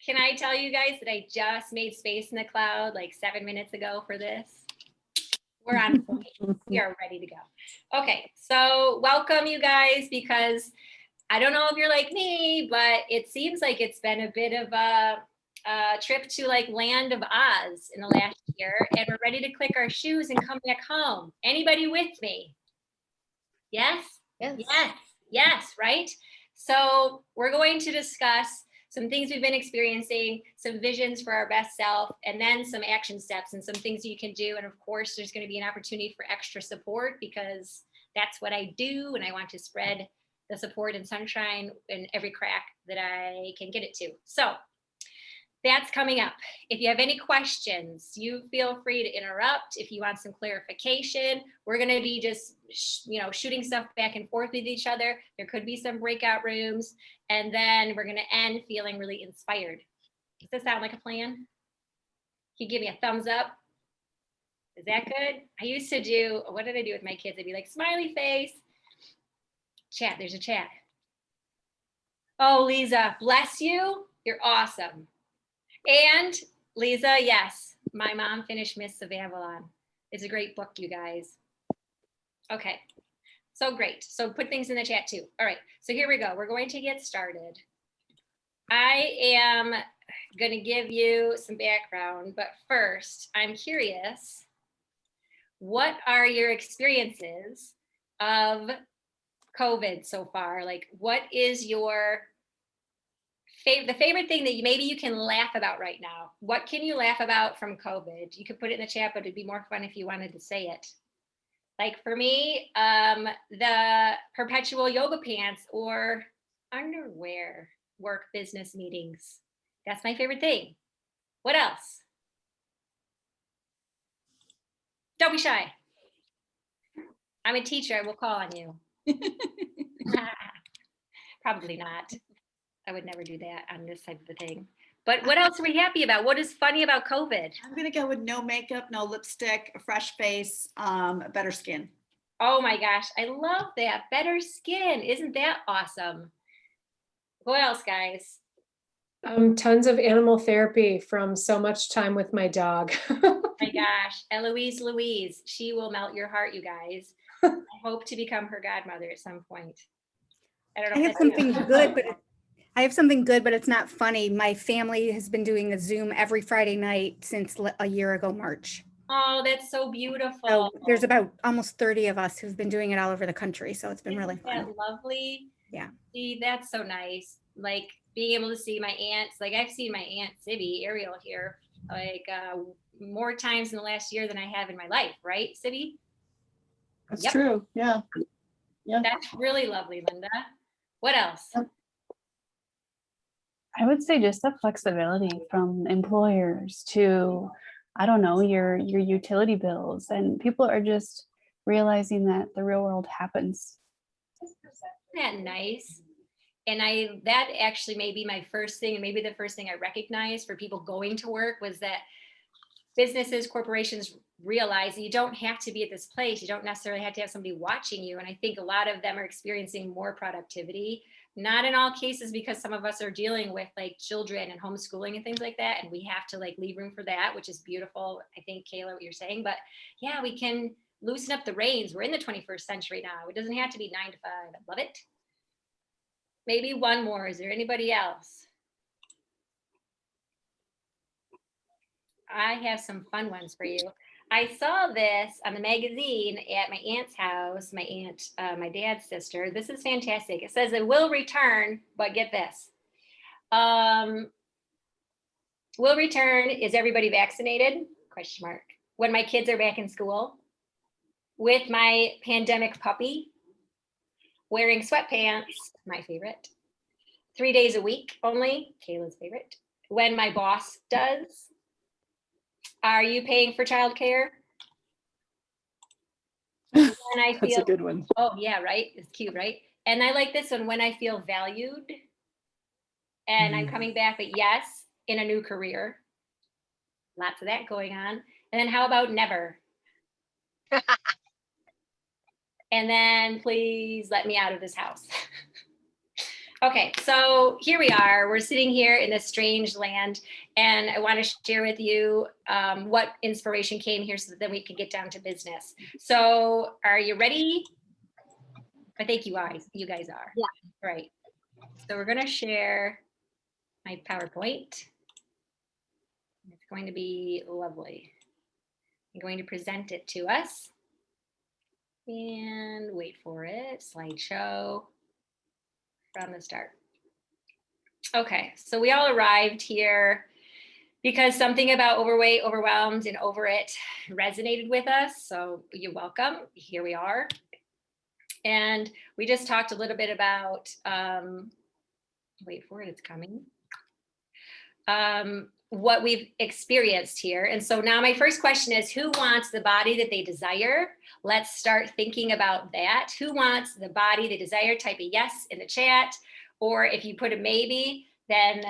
Can I tell you guys that I just made space in the cloud like 7 minutes ago for this? We're on point. We are ready to go. Okay, so welcome you guys, because I don't know if you're like me, but it seems like it's been a bit of a trip to like Land of Oz in the last year, and we're ready to click our shoes and come back home. Anybody with me? Yes? Yes. Yes, yes, right? So we're going to discuss some things we've been experiencing, some visions for our best self, and then some action steps and some things you can do. And of course, there's going to be an opportunity for extra support, because that's what I do, and I want to spread the support and sunshine in every crack that I can get it to. So that's coming up. If you have any questions, you feel free to interrupt. If you want some clarification, we're going to be just, shooting stuff back and forth with each other. There could be some breakout rooms, and then we're going to end feeling really inspired. Does this sound like a plan? Can you give me a thumbs up? Is that good? I used to do, what did I do with my kids? I'd be like, smiley face. Chat, there's a chat. Oh, Lisa, bless you. You're awesome. And Lisa, yes, my mom finished Mists of Avalon. It's a great book, you guys. Okay, so great. So put things in the chat too. All right, so here we go. We're going to get started. I am going to give you some background, but first, I'm curious, what are your experiences of COVID so far? Like, what is your the favorite thing that maybe you can laugh about right now? What can you laugh about from COVID? You could put it in the chat, but it'd be more fun if you wanted to say it. Like for me, the perpetual yoga pants or underwear work business meetings. That's my favorite thing. What else? Don't be shy. I'm a teacher. I will call on you. Probably not. I would never do that on this type of a thing. But what else are we happy about? What is funny about COVID? I'm going to go with no makeup, no lipstick, a fresh face, better skin. Oh my gosh, I love that. Better skin. Isn't that awesome? What else, guys? Tons of animal therapy from so much time with my dog. Oh my gosh, Eloise Louise, she will melt your heart, you guys. I hope to become her godmother at some point. I don't know. I have something good, but I have something good, but it's not funny. My family has been doing a Zoom every Friday night since a year ago, March. Oh, that's so beautiful. So there's about almost 30 of us who've been doing it all over the country. So it's been really fun. Isn't that lovely? Yeah. See, that's so nice. Like being able to see my aunts. Like I've seen my aunt Sibby, Ariel here, like more times in the last year than I have in my life, right, Sibby? That's true. Yeah. That's really lovely, Linda. What else? I would say just the flexibility from employers to, I don't know, your utility bills, and people are just realizing that the real world happens. Isn't that nice? And that actually may be my first thing, and maybe the first thing I recognized for people going to work was that businesses, corporations realize that you don't have to be at this place. You don't necessarily have to have somebody watching you. And I think a lot of them are experiencing more productivity. Not in all cases, because some of us are dealing with like children and homeschooling and things like that. And we have to like leave room for that, which is beautiful. I think, Kayla, what you're saying, but yeah, we can loosen up the reins. We're in the 21st century now. It doesn't have to be 9 to 5. I love it. Maybe one more. Is there anybody else? I have some fun ones for you. I saw this on the magazine at my aunt's house, my aunt, my dad's sister. This is fantastic. It says it will return, but get this. Will return, is everybody vaccinated? Question mark. When my kids are back in school, with my pandemic puppy, wearing sweatpants, my favorite, 3 days a week only, Kayla's favorite, when my boss does. Are you paying for childcare? That's a good one. Oh yeah, right. It's cute, right? And I like this one, when I feel valued and I'm coming back, but yes, in a new career. Lots of that going on. And then how about never? And then please let me out of this house. Okay, so here we are. We're sitting here in this strange land, and I want to share with you what inspiration came here so that then we can get down to business. So are you ready? I think you guys are. Yeah. Right. So we're going to share my PowerPoint. It's going to be lovely. I'm going to present it to us. And wait for it, slideshow from the start. Okay, so we all arrived here because something about overweight, overwhelmed, and over it resonated with us. So you're welcome. Here we are. And we just talked a little bit about, wait for it, it's coming. What we've experienced here. And so now my first question is, who wants the body that they desire? Let's start thinking about that. Who wants the body they desire? Type a yes in the chat. Or if you put a maybe, then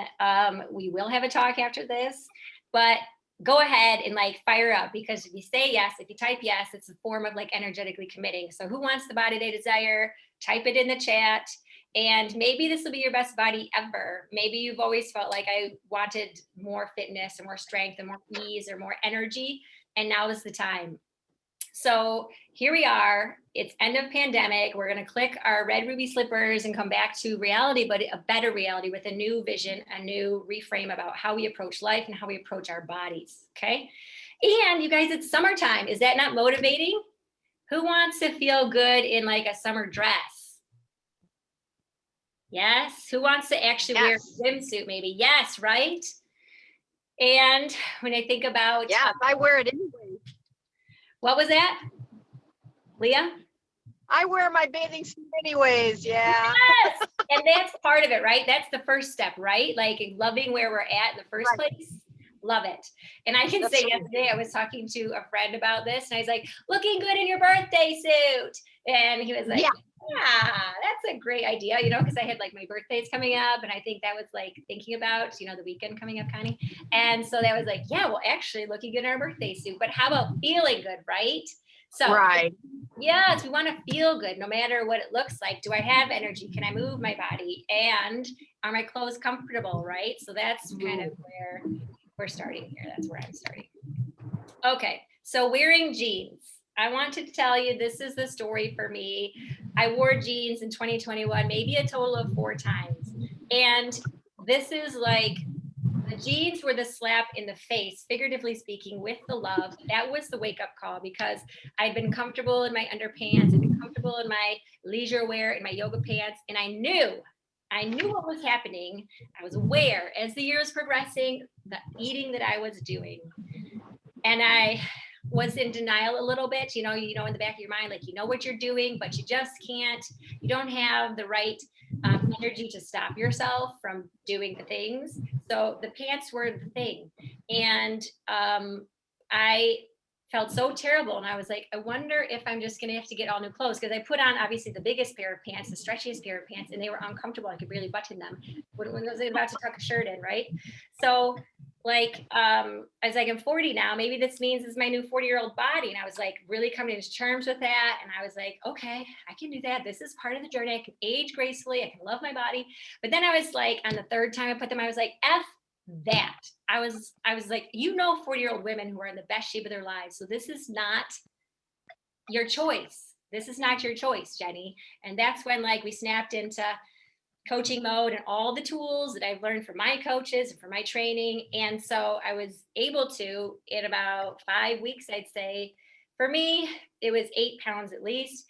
we will have a talk after this. But go ahead and like fire up, because if you say yes, if you type yes, it's a form of like energetically committing. So who wants the body they desire? Type it in the chat. And maybe this will be your best body ever. Maybe you've always felt like I wanted more fitness and more strength and more ease or more energy. And now is the time. So here we are. It's end of pandemic. We're going to click our red ruby slippers and come back to reality, but a better reality with a new vision, a new reframe about how we approach life and how we approach our bodies. Okay. And you guys, it's summertime. Is that not motivating? Who wants to feel good in like a summer dress? Yes. Who wants to actually wear a swimsuit maybe? Yes, right? And when I think about... Yeah, I wear it anyway. What was that? Leah? I wear my bathing suit anyways, yeah. Yes! And that's part of it, right? That's the first step, right? Like loving where we're at in the first place. Love it. And I can say yesterday, I was talking to a friend about this and I was like, looking good in your birthday suit. And he was like, yeah, that's a great idea, you know, because I had like my birthday's coming up and I think that was like thinking about, you know, the weekend coming up, Connie. And so that was like, yeah, well, actually looking good in our birthday suit, but how about feeling good, right? So yes, we want to feel good no matter what it looks like. Do I have energy? Can I move my body? And are my clothes comfortable, right? So that's kind of where we're starting here. That's where I'm starting. Okay, so wearing jeans. I wanted to tell you, this is the story for me. I wore jeans in 2021, maybe a total of 4 times. And this is like, the jeans were the slap in the face, figuratively speaking, with the love. That was the wake up call because I'd been comfortable in my underpants, I'd been comfortable in my leisure wear, in my yoga pants, and I knew what was happening. I was aware as the year was progressing, the eating that I was doing. And I was in denial a little bit, you know, in the back of your mind, like, you know what you're doing, but you just can't, you don't have the right energy to stop yourself from doing the things. So the pants were the thing. And I felt so terrible. And I was like, I wonder if I'm just going to have to get all new clothes. Because I put on obviously the biggest pair of pants, the stretchiest pair of pants, and they were uncomfortable. I could barely button them when I was about to tuck a shirt in, right? So like, I was like, I'm 40 now. Maybe this means this is my new 40-year-old body. And I was like, really coming to terms with that. And I was like, okay, I can do that. This is part of the journey. I can age gracefully. I can love my body. But then I was like, on the 3rd time I put them, I was like, F that. I was like, you know, 40-year-old women who are in the best shape of their lives. So this is not your choice. This is not your choice, Jenny. And that's when like we snapped into coaching mode and all the tools that I've learned from my coaches and from my training. And so I was able to, in about 5 weeks, I'd say, for me, it was 8 pounds at least.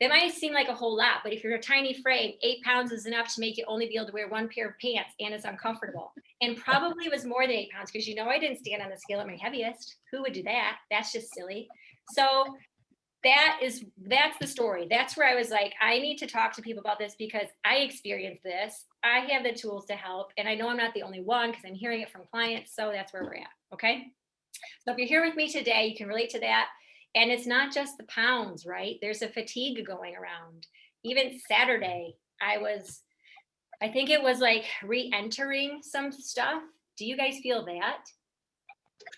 That might seem like a whole lot, but if you're a tiny frame, 8 pounds is enough to make you only be able to wear 1 pair of pants and it's uncomfortable. And probably was more than 8 pounds because, you know, I didn't stand on the scale at my heaviest. Who would do that? That's just silly. So that's the story. That's where I was like, I need to talk to people about this because I experienced this. I have the tools to help. And I know I'm not the only one because I'm hearing it from clients. So that's where we're at. Okay. So if you're here with me today, you can relate to that. And it's not just the pounds, right? There's a fatigue going around. Even Saturday, I think it was like re-entering some stuff. Do you guys feel that?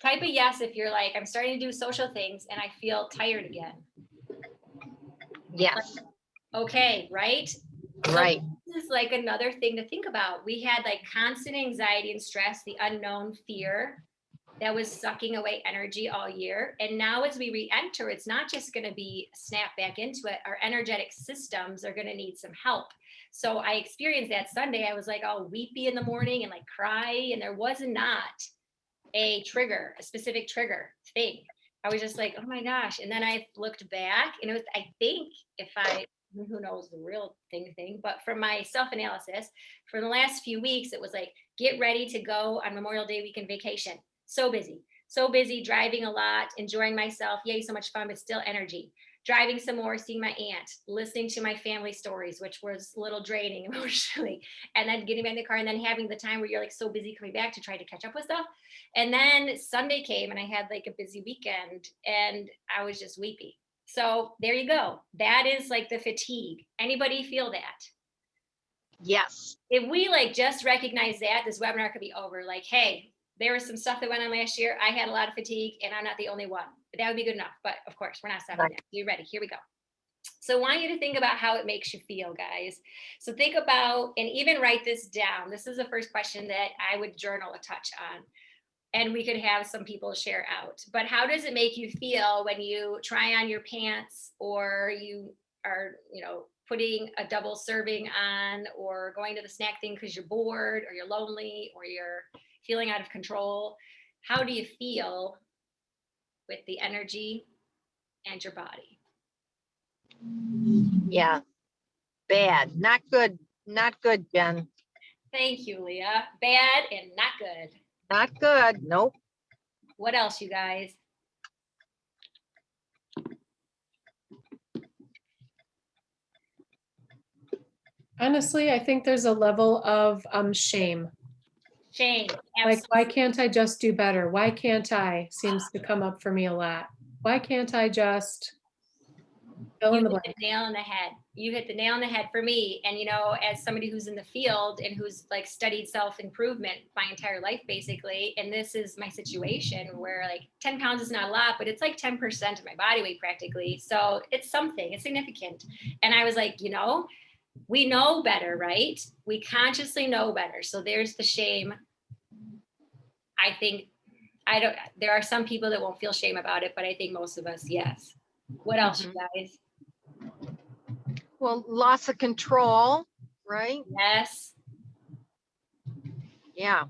Type a yes if you're like, I'm starting to do social things and I feel tired again. Yes. Okay, right? Right. this is like another thing to think about. We had like constant anxiety and stress, the unknown fear that was sucking away energy all year. And now as we re-enter, it's not just going to be snap back into it. Our energetic systems are going to need some help. So I experienced that Sunday. I was like all weepy in the morning and like cry. And there was not a trigger, a specific trigger thing. I was just like, oh my gosh. And then I looked back and it was, I think who knows the real thing, but from my self-analysis, for the last few weeks, it was like, get ready to go on Memorial Day weekend vacation. So busy, driving a lot, enjoying myself. Yay, so much fun, but still energy. Driving some more, seeing my aunt, listening to my family stories, which was a little draining emotionally. And then getting back in the car and then having the time where you're like so busy coming back to try to catch up with stuff. And then Sunday came and I had like a busy weekend and I was just weepy. So there you go. That is like the fatigue. Anybody feel that? Yes. If we like just recognize that, this webinar could be over. Like, hey, there was some stuff that went on last year. I had a lot of fatigue and I'm not the only one. But that would be good enough. But of course, we're not stopping Right. there. You ready? Here we go. So I want you to think about how it makes you feel, guys. So think about, and even write this down. This is the first question that I would journal a touch on. And we could have some people share out. But how does it make you feel when you try on your pants or you are, putting a double serving on or going to the snack thing because you're bored or you're lonely or you're feeling out of control? How do you feel with the energy and your body? Yeah. Bad. Not good. Not good, Jen. Thank you, Leah. Bad and not good. Not good. Nope. What else, you guys? Honestly, I think there's a level of shame. Shame. Like, why can't I just do better? Why can't I? Seems to come up for me a lot. Why can't I just fill in the blank? You hit the nail on the head. You hit the nail on the head for me. And, as somebody who's in the field and who's like studied self-improvement my entire life, basically, and this is my situation where like 10 pounds is not a lot, but it's like 10% of my body weight practically. So it's something, it's significant. And I was like, we know better, right? We consciously know better. So there's the shame. I think there are some people that won't feel shame about it, but I think most of us, yes. What else, you guys? Well, loss of control, right? Yes. Yeah.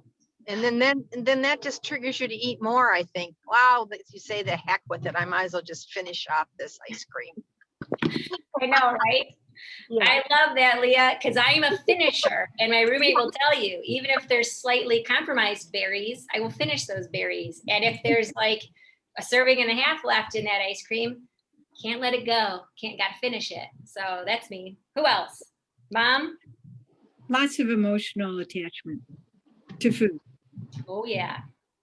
And then that just triggers you to eat more, I think. Wow, you say the heck with it. I might as well just finish off this ice cream. I know, right? Yeah. I love that, Leah, because I'm a finisher. And my roommate will tell you, even if there's slightly compromised berries, I will finish those berries. And if there's like a serving and a half left in that ice cream, can't let it go. Gotta finish it. So that's me. Who else? Mom? Lots of emotional attachment to food. Oh, yeah.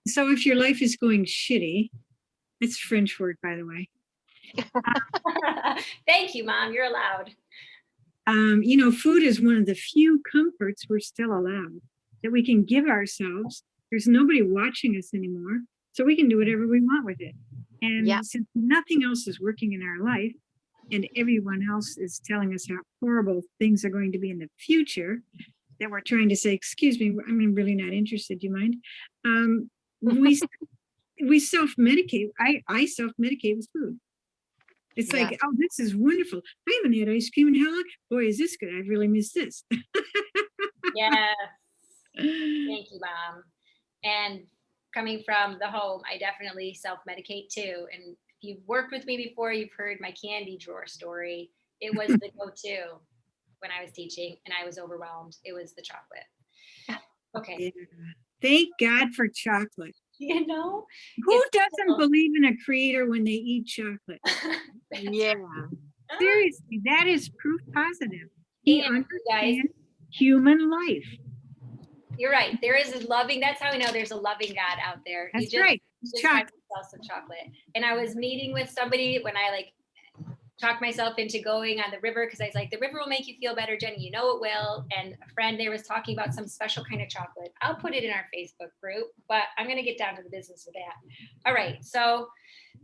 So if your life is going shitty, it's a French word, by the way. Thank you, Mom. You're allowed. Food is one of the few comforts we're still allowed that we can give ourselves. There's nobody watching us anymore, so we can do whatever we want with it. And since nothing else is working in our life and everyone else is telling us how horrible things are going to be in the future, that we're trying to say, excuse me, I'm really not interested, do you mind? We self-medicate. I self-medicate with food. It's like, oh, this is wonderful. I haven't had ice cream in how long? Boy, is this good. I've really missed this. Yeah. Thank you, Mom. And coming from the home, I definitely self-medicate too. And if you've worked with me before, you've heard my candy drawer story. It was the go-to when I was teaching and I was overwhelmed. It was the chocolate. Okay. Yeah. Thank God for chocolate. Who doesn't believe in a creator when they eat chocolate? Yeah. Seriously, that is proof positive. He understands human life. You're right. There is a loving, that's how we know there's a loving God out there. That's you right. Just try some chocolate. And I was meeting with somebody when I talked myself into going on the river because I was like, the river will make you feel better, Jenny. You know it will. And a friend there was talking about some special kind of chocolate. I'll put it in our Facebook group, but I'm going to get down to the business of that. All right. So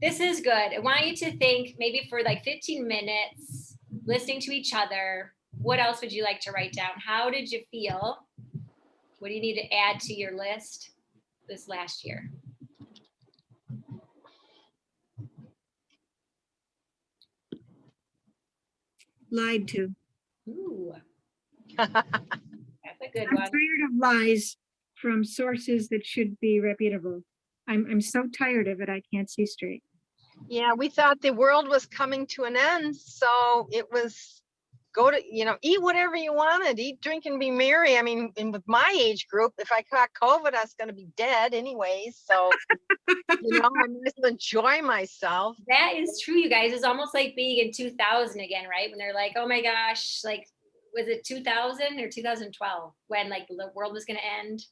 this is good. I want you to think maybe for 15 minutes, listening to each other, What else would you like to write down? How did you feel? What do you need to add to your list this last year? Lied to. Ooh, that's a good I'm one. tired of lies from sources that should be reputable. I'm so tired of it. I can't see straight. Yeah, we thought the world was coming to an end, so it was go to, eat whatever you wanted, eat, drink, and be merry. I mean, and with my age group, if I caught COVID, I was going to be dead anyways. So, I might as well enjoy myself. That is true, you guys. It's almost like being in 2000 again, right? When they're like, oh my gosh, like, was it 2000 or 2012 when like the world was going to end?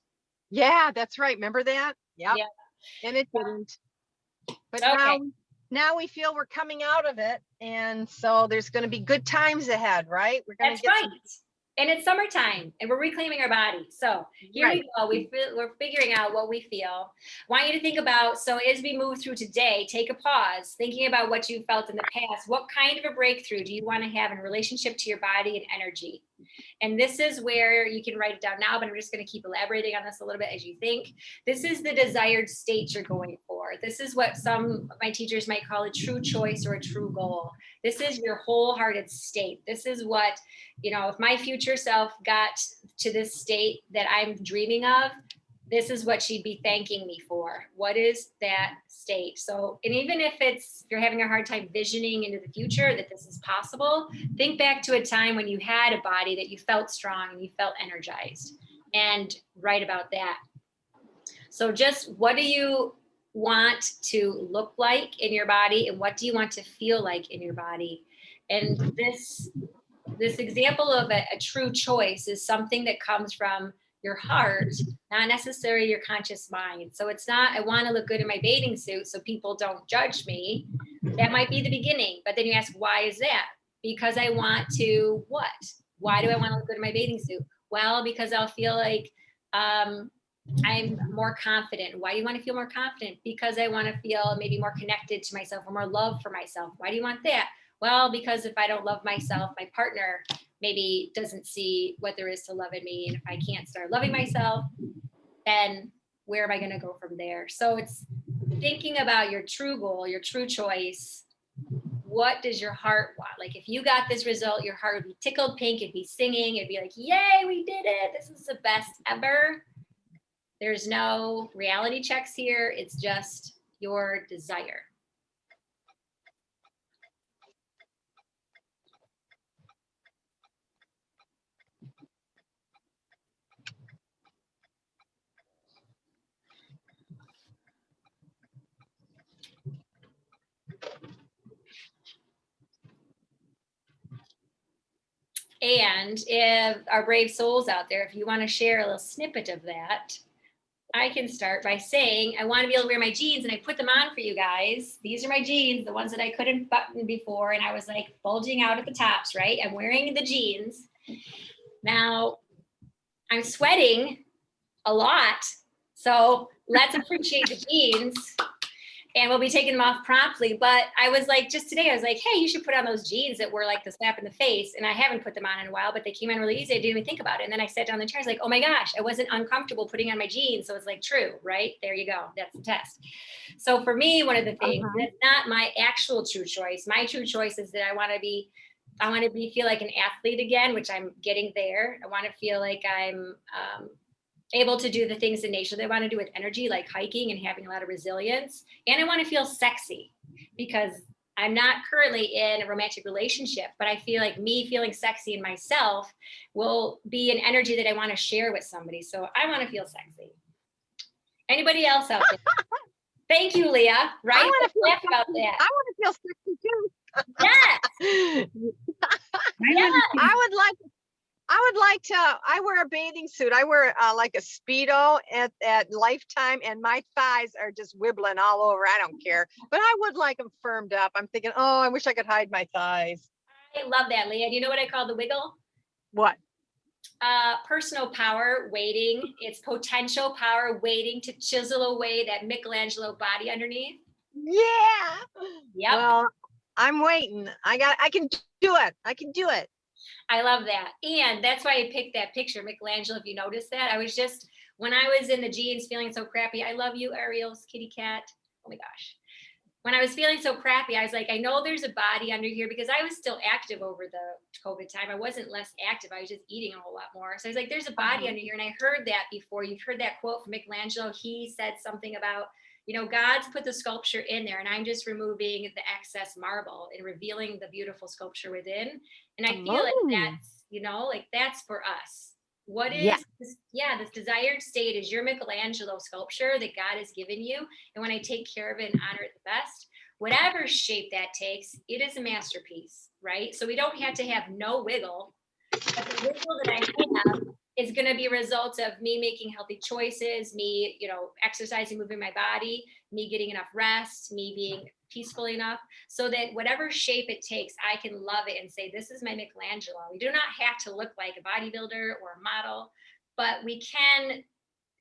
Yeah, that's right. Remember that? Yep. Yeah. And it didn't. But Okay. now we feel we're coming out of it. And so there's going to be good times ahead, right? We're going That's to get right. And it's summertime and we're reclaiming our body. So here Right. we go. We're figuring out what we feel. I want you to think about, so as we move through today, take a pause, thinking about what you felt in the past. What kind of a breakthrough do you want to have in relationship to your body and energy? And this is where you can write it down now, but I'm just going to keep elaborating on this a little bit as you think. This is the desired state you're going for. This is what some of my teachers might call a true choice or a true goal. This is your wholehearted state. This is what, if my future self got to this state that I'm dreaming of, this is what she'd be thanking me for. What is that state? So, and even if you're having a hard time visioning into the future that this is possible, think back to a time when you had a body that you felt strong and you felt energized, and write about that. So just what do you want to look like in your body, and what do you want to feel like in your body? And this example of a true choice is something that comes from your heart, not necessarily your conscious mind. So it's not, I want to look good in my bathing suit so people don't judge me. That might be the beginning, but then you ask, why is that? Because I want to what? Why do I want to look good in my bathing suit? Well, because I'll feel like I'm more confident. Why do you want to feel more confident? Because I want to feel maybe more connected to myself or more love for myself. Why do you want that? Well, because if I don't love myself, my partner maybe doesn't see what there is to love in me. And if I can't start loving myself, then where am I going to go from there? So it's thinking about your true goal, your true choice. What does your heart want? Like if you got this result, your heart would be tickled pink, it'd be singing, it'd be like, yay, we did it. This is the best ever. There's no reality checks here. It's just your desire. And if our brave souls out there, if you want to share a little snippet of that, I can start by saying, I want to be able to wear my jeans, and I put them on for you guys. These are my jeans, the ones that I couldn't button before. And I was like bulging out at the tops, right? I'm wearing the jeans. Now I'm sweating a lot. So let's appreciate the jeans. And we'll be taking them off promptly. But I was like, just today, I was like, hey, you should put on those jeans that were like the slap in the face. And I haven't put them on in a while, but they came on really easy. I didn't even think about it. And then I sat down in the chair. I was like, oh my gosh, I wasn't uncomfortable putting on my jeans. So it's like, true, right? There you go. That's the test. So for me, one of the things that's not my actual true choice. My true choice is that I want to feel like an athlete again, which I'm getting there. I want to feel like I'm able to do the things in nature that I want to do with energy, like hiking and having a lot of resilience. And I want to feel sexy because I'm not currently in a romantic relationship, but I feel like me feeling sexy in myself will be an energy that I want to share with somebody. So I want to feel sexy. Anybody else out there? Thank you, Leah. Right? I want to laugh about that. I want to feel sexy too. Yes. Yeah, I wear a bathing suit. I wear like a Speedo at Lifetime, and my thighs are just wibbling all over. I don't care, but I would like them firmed up. I'm thinking, oh, I wish I could hide my thighs. I love that, Leah. Do you know what I call the wiggle? What? Personal power waiting. It's potential power waiting to chisel away that Michelangelo body underneath. Yeah. Yep. Well, I'm waiting. I can do it. I can do it. I love that. And that's why I picked that picture, Michelangelo, if you noticed that. When I was in the jeans feeling so crappy, I love you, Ariel's kitty cat. Oh my gosh. When I was feeling so crappy, I was like, I know there's a body under here because I was still active over the COVID time. I wasn't less active. I was just eating a whole lot more. So I was like, there's a body under here. And I heard that before. You've heard that quote from Michelangelo. He said something about, God's put the sculpture in there and I'm just removing the excess marble and revealing the beautiful sculpture within. And I feel like that's, that's for us. What is this? Yeah, this desired state is your Michelangelo sculpture that God has given you. And when I take care of it and honor it the best, whatever shape that takes, it is a masterpiece, right? So we don't have to have no wiggle, but the wiggle that I have is going to be a result of me making healthy choices, me, exercising, moving my body, me getting enough rest, me being peaceful enough so that whatever shape it takes, I can love it and say, this is my Michelangelo. We do not have to look like a bodybuilder or a model, but we can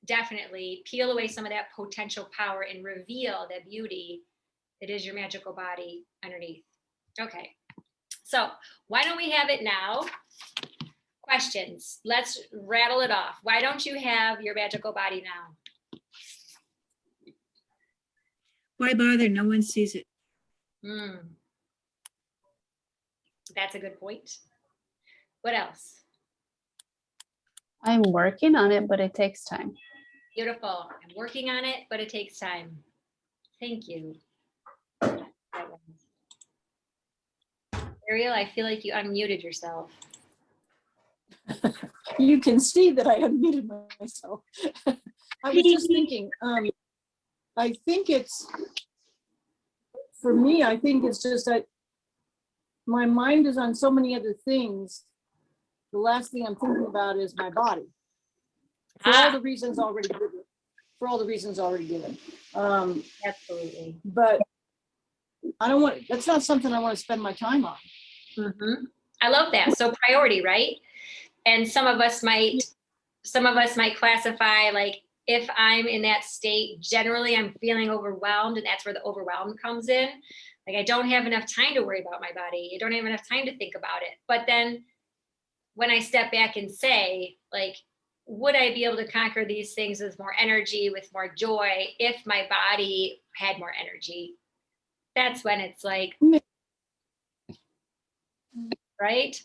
definitely peel away some of that potential power and reveal the beauty that is your magical body underneath. Okay, so why don't we have it now? Questions. Let's rattle it off. Why don't you have your magical body now? Why bother? No one sees it. That's a good point. What else? I'm working on it, but it takes time. Beautiful. I'm working on it, but it takes time. Thank you. Ariel, I feel like you unmuted yourself. You can see that I unmuted myself. I was just thinking, I think it's, for me, I think it's just that my mind is on so many other things. The last thing I'm thinking about is my body. For all the reasons already given. Absolutely. But I don't want, that's not something I want to spend my time on. Mm-hmm. I love that. So priority, right? And some of us might classify, like, if I'm in that state, generally I'm feeling overwhelmed, and that's where the overwhelm comes in. Like, I don't have enough time to worry about my body. I don't have enough time to think about it. But then when I step back and say, like, would I be able to conquer these things with more energy, with more joy, if my body had more energy? That's when it's like, right?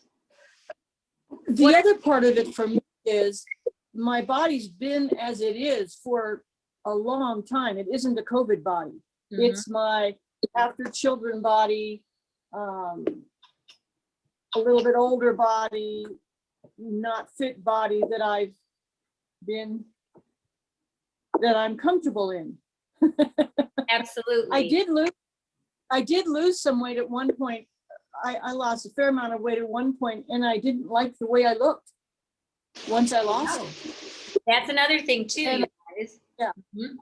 The other part of it for me is my body's been as it is for a long time. It isn't a COVID body. Mm-hmm. It's my after children body, a little bit older body, not fit body that I'm comfortable in. Absolutely. I did lose some weight at one point. I lost a fair amount of weight at one point, and I didn't like the way I looked once I lost it. That's another thing too, you guys. Yeah. Mm-hmm.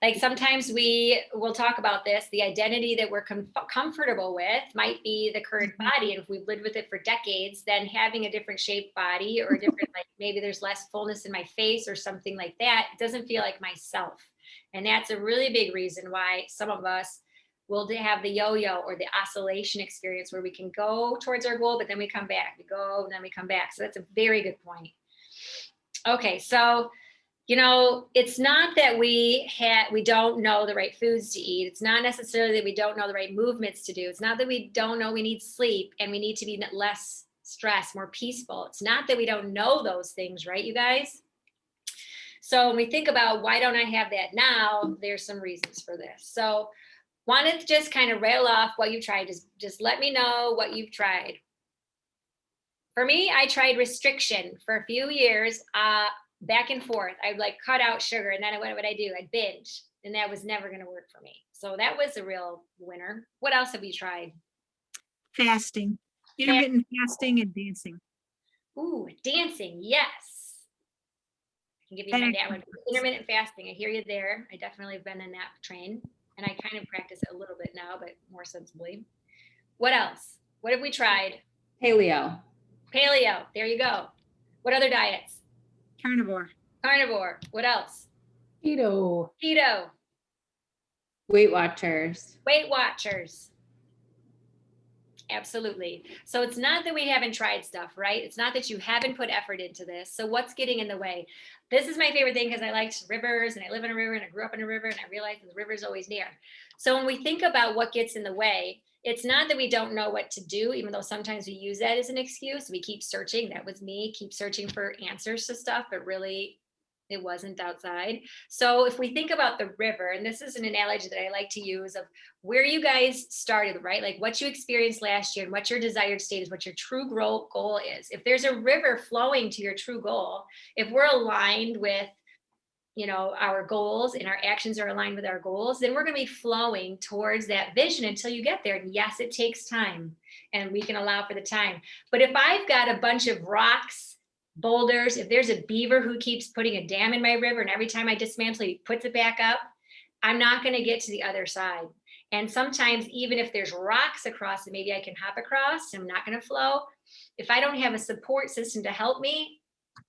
Like, sometimes we will talk about this, the identity that we're comfortable with might be the current body. And if we've lived with it for decades, then having a different shaped body or a different, like, maybe there's less fullness in my face or something like that, it doesn't feel like myself. And that's a really big reason why some of us will have the yo-yo or the oscillation experience, where we can go towards our goal, but then we come back, we go, and then we come back. So that's a very good point. Okay, so, it's not that we don't know the right foods to eat. It's not necessarily that we don't know the right movements to do. It's not that we don't know we need sleep and we need to be less stressed, more peaceful. It's not that we don't know those things, right, you guys? So when we think about why don't I have that now, there's some reasons for this. So wanted to just kind of rail off what you tried. Just let me know what you've tried. For me, I tried restriction for a few years, back and forth. I'd like cut out sugar, and then what would I do? I'd binge, and that was never going to work for me. So that was a real winner. What else have you tried? Fasting, intermittent fasting, and dancing. Ooh, dancing, yes. I can give you that one. Intermittent fasting, I hear you there. I definitely have been in that train, and I kind of practice it a little bit now, but more sensibly. What else? What have we tried? Paleo. There you go. What other diets? Carnivore. What else? Keto. Weight Watchers. Absolutely. So it's not that we haven't tried stuff, right? It's not that you haven't put effort into this. So what's getting in the way? This is my favorite thing because I liked rivers and I live in a river and I grew up in a river and I realized the river is always near. So when we think about what gets in the way, it's not that we don't know what to do, even though sometimes we use that as an excuse. We keep searching. That was me, keep searching for answers to stuff, but really it wasn't outside. So if we think about the river, and this is an analogy that I like to use of where you guys started, right? Like what you experienced last year and what your desired state is, what your true goal is. If there's a river flowing to your true goal, if we're aligned with, you know, our goals and our actions are aligned with our goals, then we're going to be flowing towards that vision until you get there. And yes, it takes time and we can allow for the time. But if I've got a bunch of rocks, boulders, if there's a beaver who keeps putting a dam in my river and every time I dismantle he puts it back up, I'm not going to get to the other side. And sometimes even if there's rocks across and maybe I can hop across, I'm not going to flow. If I don't have a support system to help me,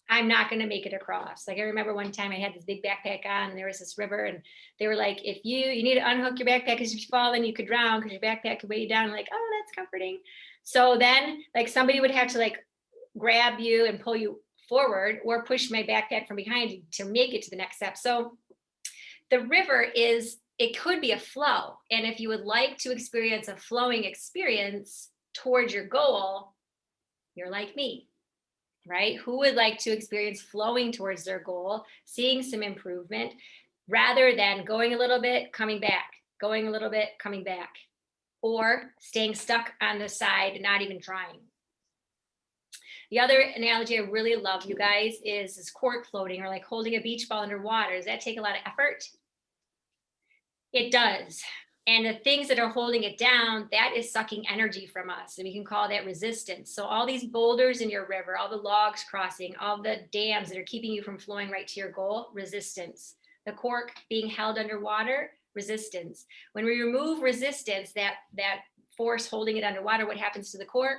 I'm not going to make it across. Like I remember one time I had this big backpack on and there was this river and they were like, if you need to unhook your backpack because if you fall then you could drown because your backpack could weigh you down. I'm like, oh, that's comforting. So then like somebody would have to like grab you and pull you forward or push my backpack from behind you to make it to the next step. So the river is, it could be a flow. And if you would like to experience a flowing experience towards your goal, you're like me, right? Who would like to experience flowing towards their goal, seeing some improvement rather than going a little bit, coming back, going a little bit, coming back, or staying stuck on the side and not even trying. The other analogy I really love, you guys, is this cork floating or like holding a beach ball underwater. Does that take a lot of effort? It does. And the things that are holding it down, that is sucking energy from us. And we can call that resistance. So all these boulders in your river, all the logs crossing, all the dams that are keeping you from flowing right to your goal, resistance. The cork being held underwater, resistance. When we remove resistance, that force holding it underwater, what happens to the cork?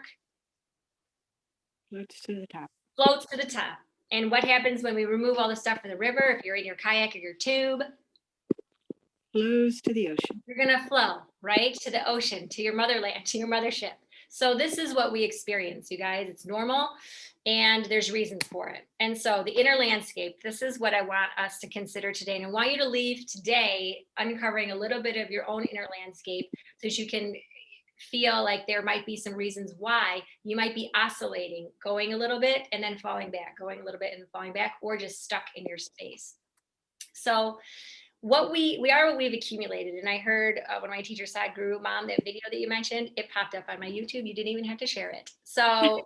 Floats to the top. Floats to the top. And what happens when we remove all the stuff from the river? If you're in your kayak or your tube, Flows to the ocean. you're going to flow right to the ocean, to your motherland, to your mothership. So this is what we experience, you guys. It's normal and there's reasons for it. And so the inner landscape, this is what I want us to consider today. And I want you to leave today uncovering a little bit of your own inner landscape so that you can feel like there might be some reasons why you might be oscillating, going a little bit and then falling back, going a little bit and falling back, or just stuck in your space. So what we are what we've accumulated. And I heard when my teacher said, Guru, Mom, that video that you mentioned, it popped up on my YouTube. You didn't even have to share it. So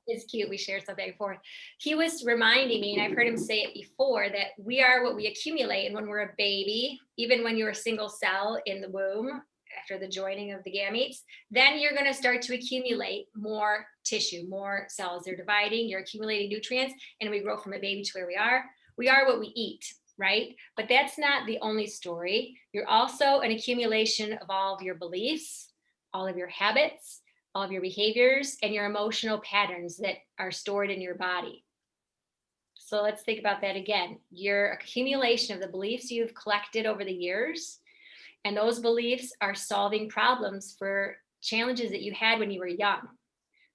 it's cute. We share stuff back and forth. He was reminding me, and I've heard him say it before, that we are what we accumulate. And when we're a baby, even when you're a single cell in the womb, after the joining of the gametes, then you're going to start to accumulate more tissue, more cells. They're dividing, you're accumulating nutrients, and we grow from a baby to where we are. We are what we eat, right? But that's not the only story. You're also an accumulation of all of your beliefs, all of your habits, all of your behaviors, and your emotional patterns that are stored in your body. So let's think about that again. Your accumulation of the beliefs you've collected over the years, and those beliefs are solving problems for challenges that you had when you were young.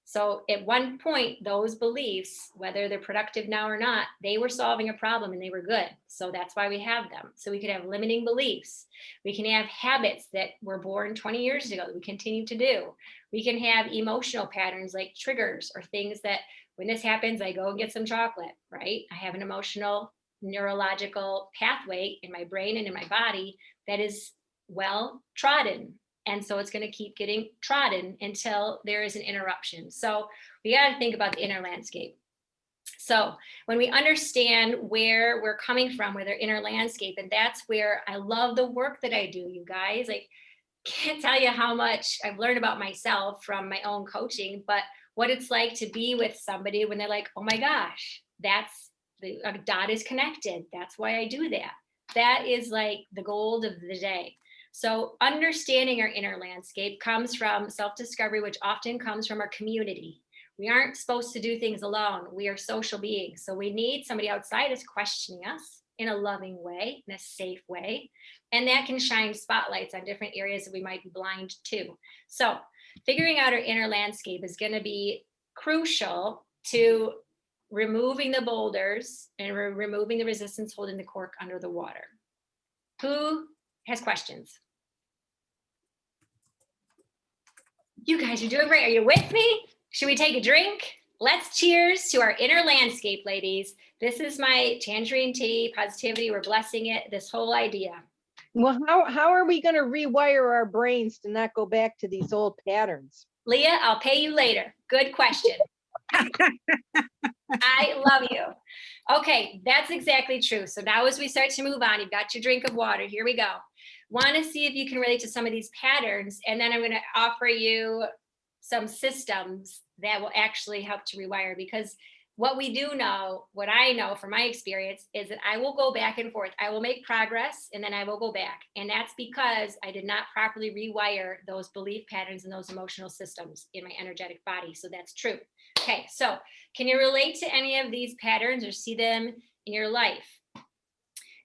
So at one point, those beliefs, whether they're productive now or not, they were solving a problem and they were good. So that's why we have them. So we could have limiting beliefs. We can have habits that were born 20 years ago that we continue to do. We can have emotional patterns like triggers or things that when this happens, I go and get some chocolate, right? I have an emotional neurological pathway in my brain and in my body that is well trodden. And so it's going to keep getting trodden until there is an interruption. So we got to think about the inner landscape. So when we understand where we're coming from with our inner landscape, and that's where I love the work that I do, you guys. Like, can't tell you how much I've learned about myself from my own coaching, but what it's like to be with somebody when they're like, oh my gosh, that's the dot is connected. That's why I do that. That is like the gold of the day. So understanding our inner landscape comes from self-discovery, which often comes from our community. We aren't supposed to do things alone. We are social beings. So we need somebody outside us questioning us in a loving way, in a safe way. And that can shine spotlights on different areas that we might be blind to. So figuring out our inner landscape is going to be crucial to removing the boulders and removing the resistance holding the cork under the water. Who has questions? You guys are doing great. Are you with me? Should we take a drink? Let's cheers to our inner landscape, ladies. This is my tangerine tea, positivity. We're blessing it, this whole idea. Well, how are we going to rewire our brains to not go back to these old patterns? Leah, I'll pay you later. Good question. I love you. Okay, that's exactly true. So now as we start to move on, you've got your drink of water. Here we go. Want to see if you can relate to some of these patterns. And then I'm going to offer you some systems that will actually help to rewire, because what we do know, what I know from my experience, is that I will go back and forth. I will make progress and then I will go back. And that's because I did not properly rewire those belief patterns and those emotional systems in my energetic body. So that's true. Okay, so can you relate to any of these patterns or see them in your life?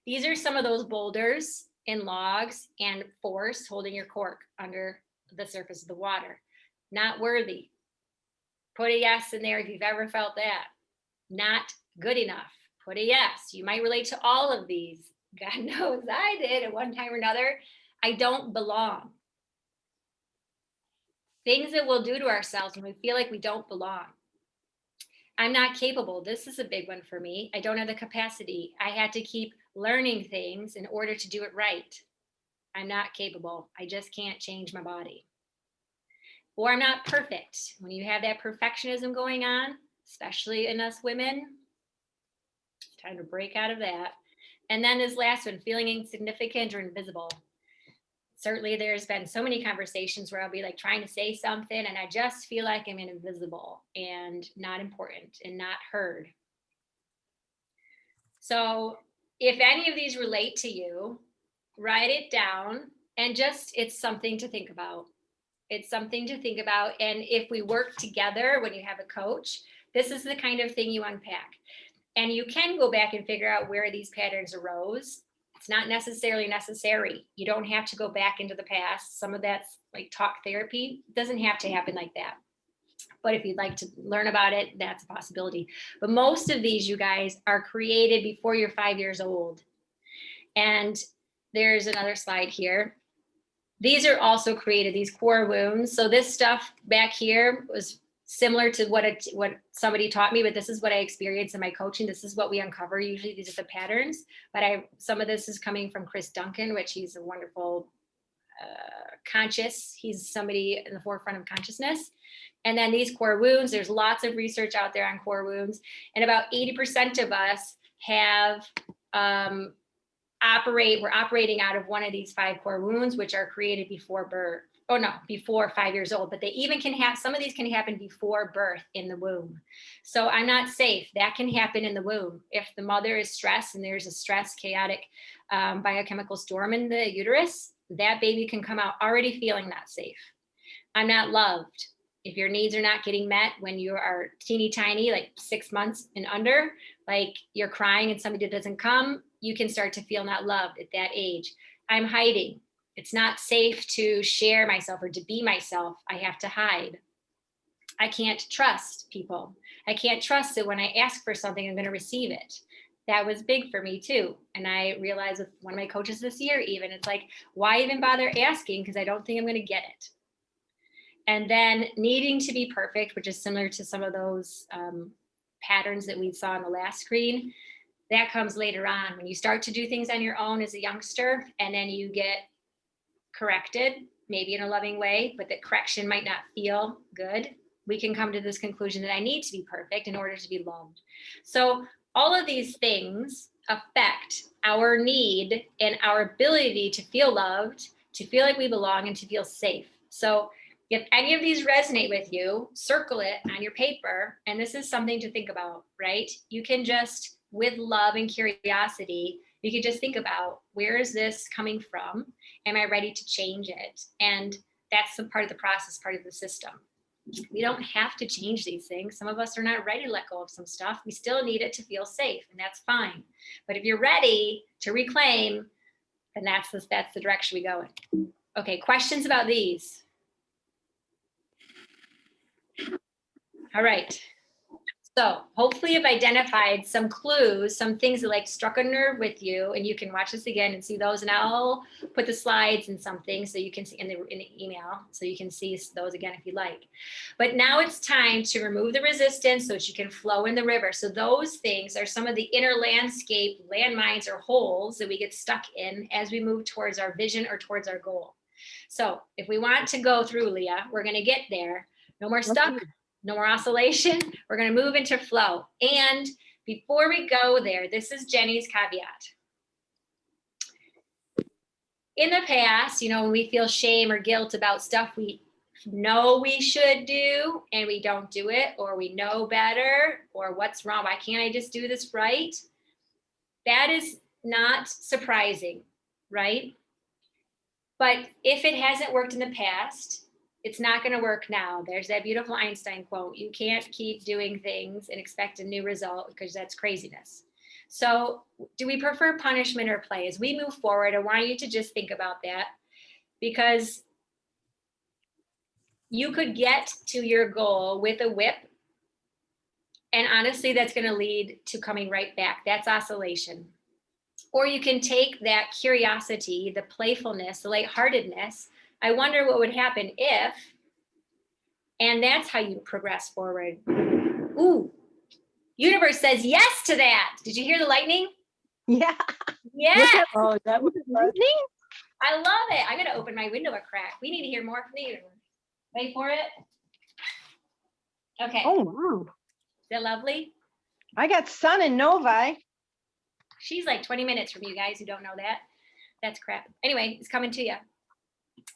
These are some of those boulders and logs and force holding your cork under the surface of the water. Not worthy. Put a yes in there if you've ever felt that. Not good enough. Put a yes. You might relate to all of these. God knows I did at one time or another. I don't belong. Things that we'll do to ourselves when we feel like we don't belong. I'm not capable. This is a big one for me. I don't have the capacity. I had to keep learning things in order to do it right. I'm not capable. I just can't change my body. Or I'm not perfect. When you have that perfectionism going on, especially in us women, it's time to break out of that. And then this last one, feeling insignificant or invisible. Certainly there's been so many conversations where I'll be like trying to say something and I just feel like I'm invisible and not important and not heard. So if any of these relate to you, write it down and just, it's something to think about. It's something to think about. And if we work together, when you have a coach, this is the kind of thing you unpack. And you can go back and figure out where these patterns arose. It's not necessarily necessary. You don't have to go back into the past. Some of that's like talk therapy. It doesn't have to happen like that. But if you'd like to learn about it, that's a possibility. But most of these, you guys, are created before you're 5 years old. And there's another slide here. These are also created, these core wounds. So this stuff back here was similar to what somebody taught me, but this is what I experienced in my coaching. This is what we uncover. Usually these are the patterns, but some of this is coming from Chris Duncan, which he's a wonderful he's somebody in the forefront of consciousness. And then these core wounds, there's lots of research out there on core wounds. And about 80% of us have we're operating out of one of these 5 core wounds, which are created before birth. Oh no, before 5 years old, but they even can have, some of these can happen before birth in the womb. So I'm not safe. That can happen in the womb. If the mother is stressed and there's a stress, chaotic biochemical storm in the uterus, that baby can come out already feeling not safe. I'm not loved. If your needs are not getting met when you are teeny tiny, like 6 months and under, like you're crying and somebody doesn't come, you can start to feel not loved at that age. I'm hiding. It's not safe to share myself or to be myself. I have to hide. I can't trust people. I can't trust that when I ask for something, I'm going to receive it. That was big for me too. And I realized with one of my coaches this year, even, it's like, why even bother asking? Because I don't think I'm going to get it. And then needing to be perfect, which is similar to some of those patterns that we saw on the last screen. That comes later on when you start to do things on your own as a youngster, and then you get corrected, maybe in a loving way, but the correction might not feel good. We can come to this conclusion that I need to be perfect in order to be loved. So all of these things affect our need and our ability to feel loved, to feel like we belong, and to feel safe. So if any of these resonate with you, circle it on your paper. And this is something to think about, right? You can just, with love and curiosity, you can just think about, where is this coming from? Am I ready to change it? And that's some part of the process, part of the system. We don't have to change these things. Some of us are not ready to let go of some stuff. We still need it to feel safe, and that's fine. But if you're ready to reclaim, then that's the direction we go in. Okay, questions about these? All right. So hopefully you've identified some clues, some things that like struck a nerve with you, and you can watch this again and see those. And I'll put the slides and something so you can see in the email, so you can see those again if you like. But now it's time to remove the resistance so that you can flow in the river. So those things are some of the inner landscape landmines or holes that we get stuck in as we move towards our vision or towards our goal. So if we want to go through, Leah, we're going to get there. No more stuck. No more oscillation. We're going to move into flow. And before we go there, this is Jenny's caveat. In the past, you know, when we feel shame or guilt about stuff we know we should do and we don't do it, or we know better, or what's wrong? Why can't I just do this right? That is not surprising, right? But if it hasn't worked in the past, it's not going to work now. There's that beautiful Einstein quote. You can't keep doing things and expect a new result, because that's craziness. So do we prefer punishment or play? As we move forward, I want you to just think about that, because you could get to your goal with a whip. And honestly, that's going to lead to coming right back. That's oscillation. Or you can take that curiosity, the playfulness, the lightheartedness. I wonder what would happen if, and that's how you progress forward. Ooh, universe says yes to that. Did you hear the lightning? Yeah. Yes, Oh, that was I love it. I'm going to open my window a crack. We need to hear more from the universe. Wait for it. Okay, Oh, wow. is that lovely? I got sun in Novi. She's like 20 minutes from you guys who don't know that. That's crap. Anyway, it's coming to you.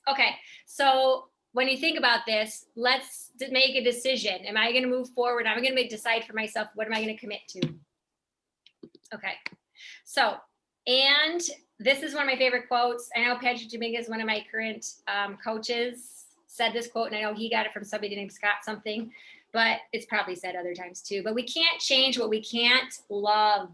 Okay, so when you think about this, let's make a decision. Am I going to move forward? I'm going to decide for myself, what am I going to commit to? Okay, so, and this is one of my favorite quotes. I know Patrick Dominguez, one of my current coaches, said this quote, and I know he got it from somebody named Scott something, but it's probably said other times too. But we can't change what we can't love.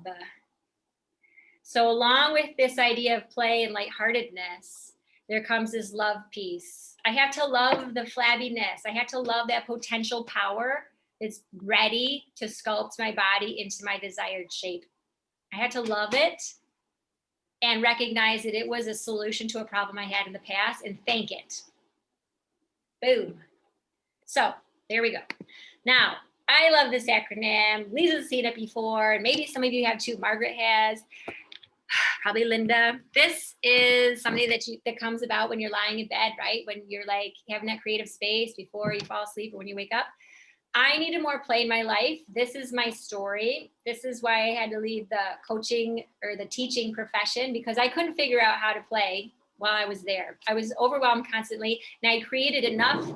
So along with this idea of play and lightheartedness, there comes this love piece. I have to love the flabbiness. I have to love that potential power that's ready to sculpt my body into my desired shape. I had to love it and recognize that it was a solution to a problem I had in the past, and thank it. Boom. So there we go. Now, I love this acronym. Lisa's seen it before, and maybe some of you have too. Margaret has. Probably Linda. This is something that comes about when you're lying in bed, right? When you're like having that creative space before you fall asleep or when you wake up. I needed more play in my life. This is my story. This is why I had to leave the coaching or the teaching profession, because I couldn't figure out how to play while I was there. I was overwhelmed constantly, and I created enough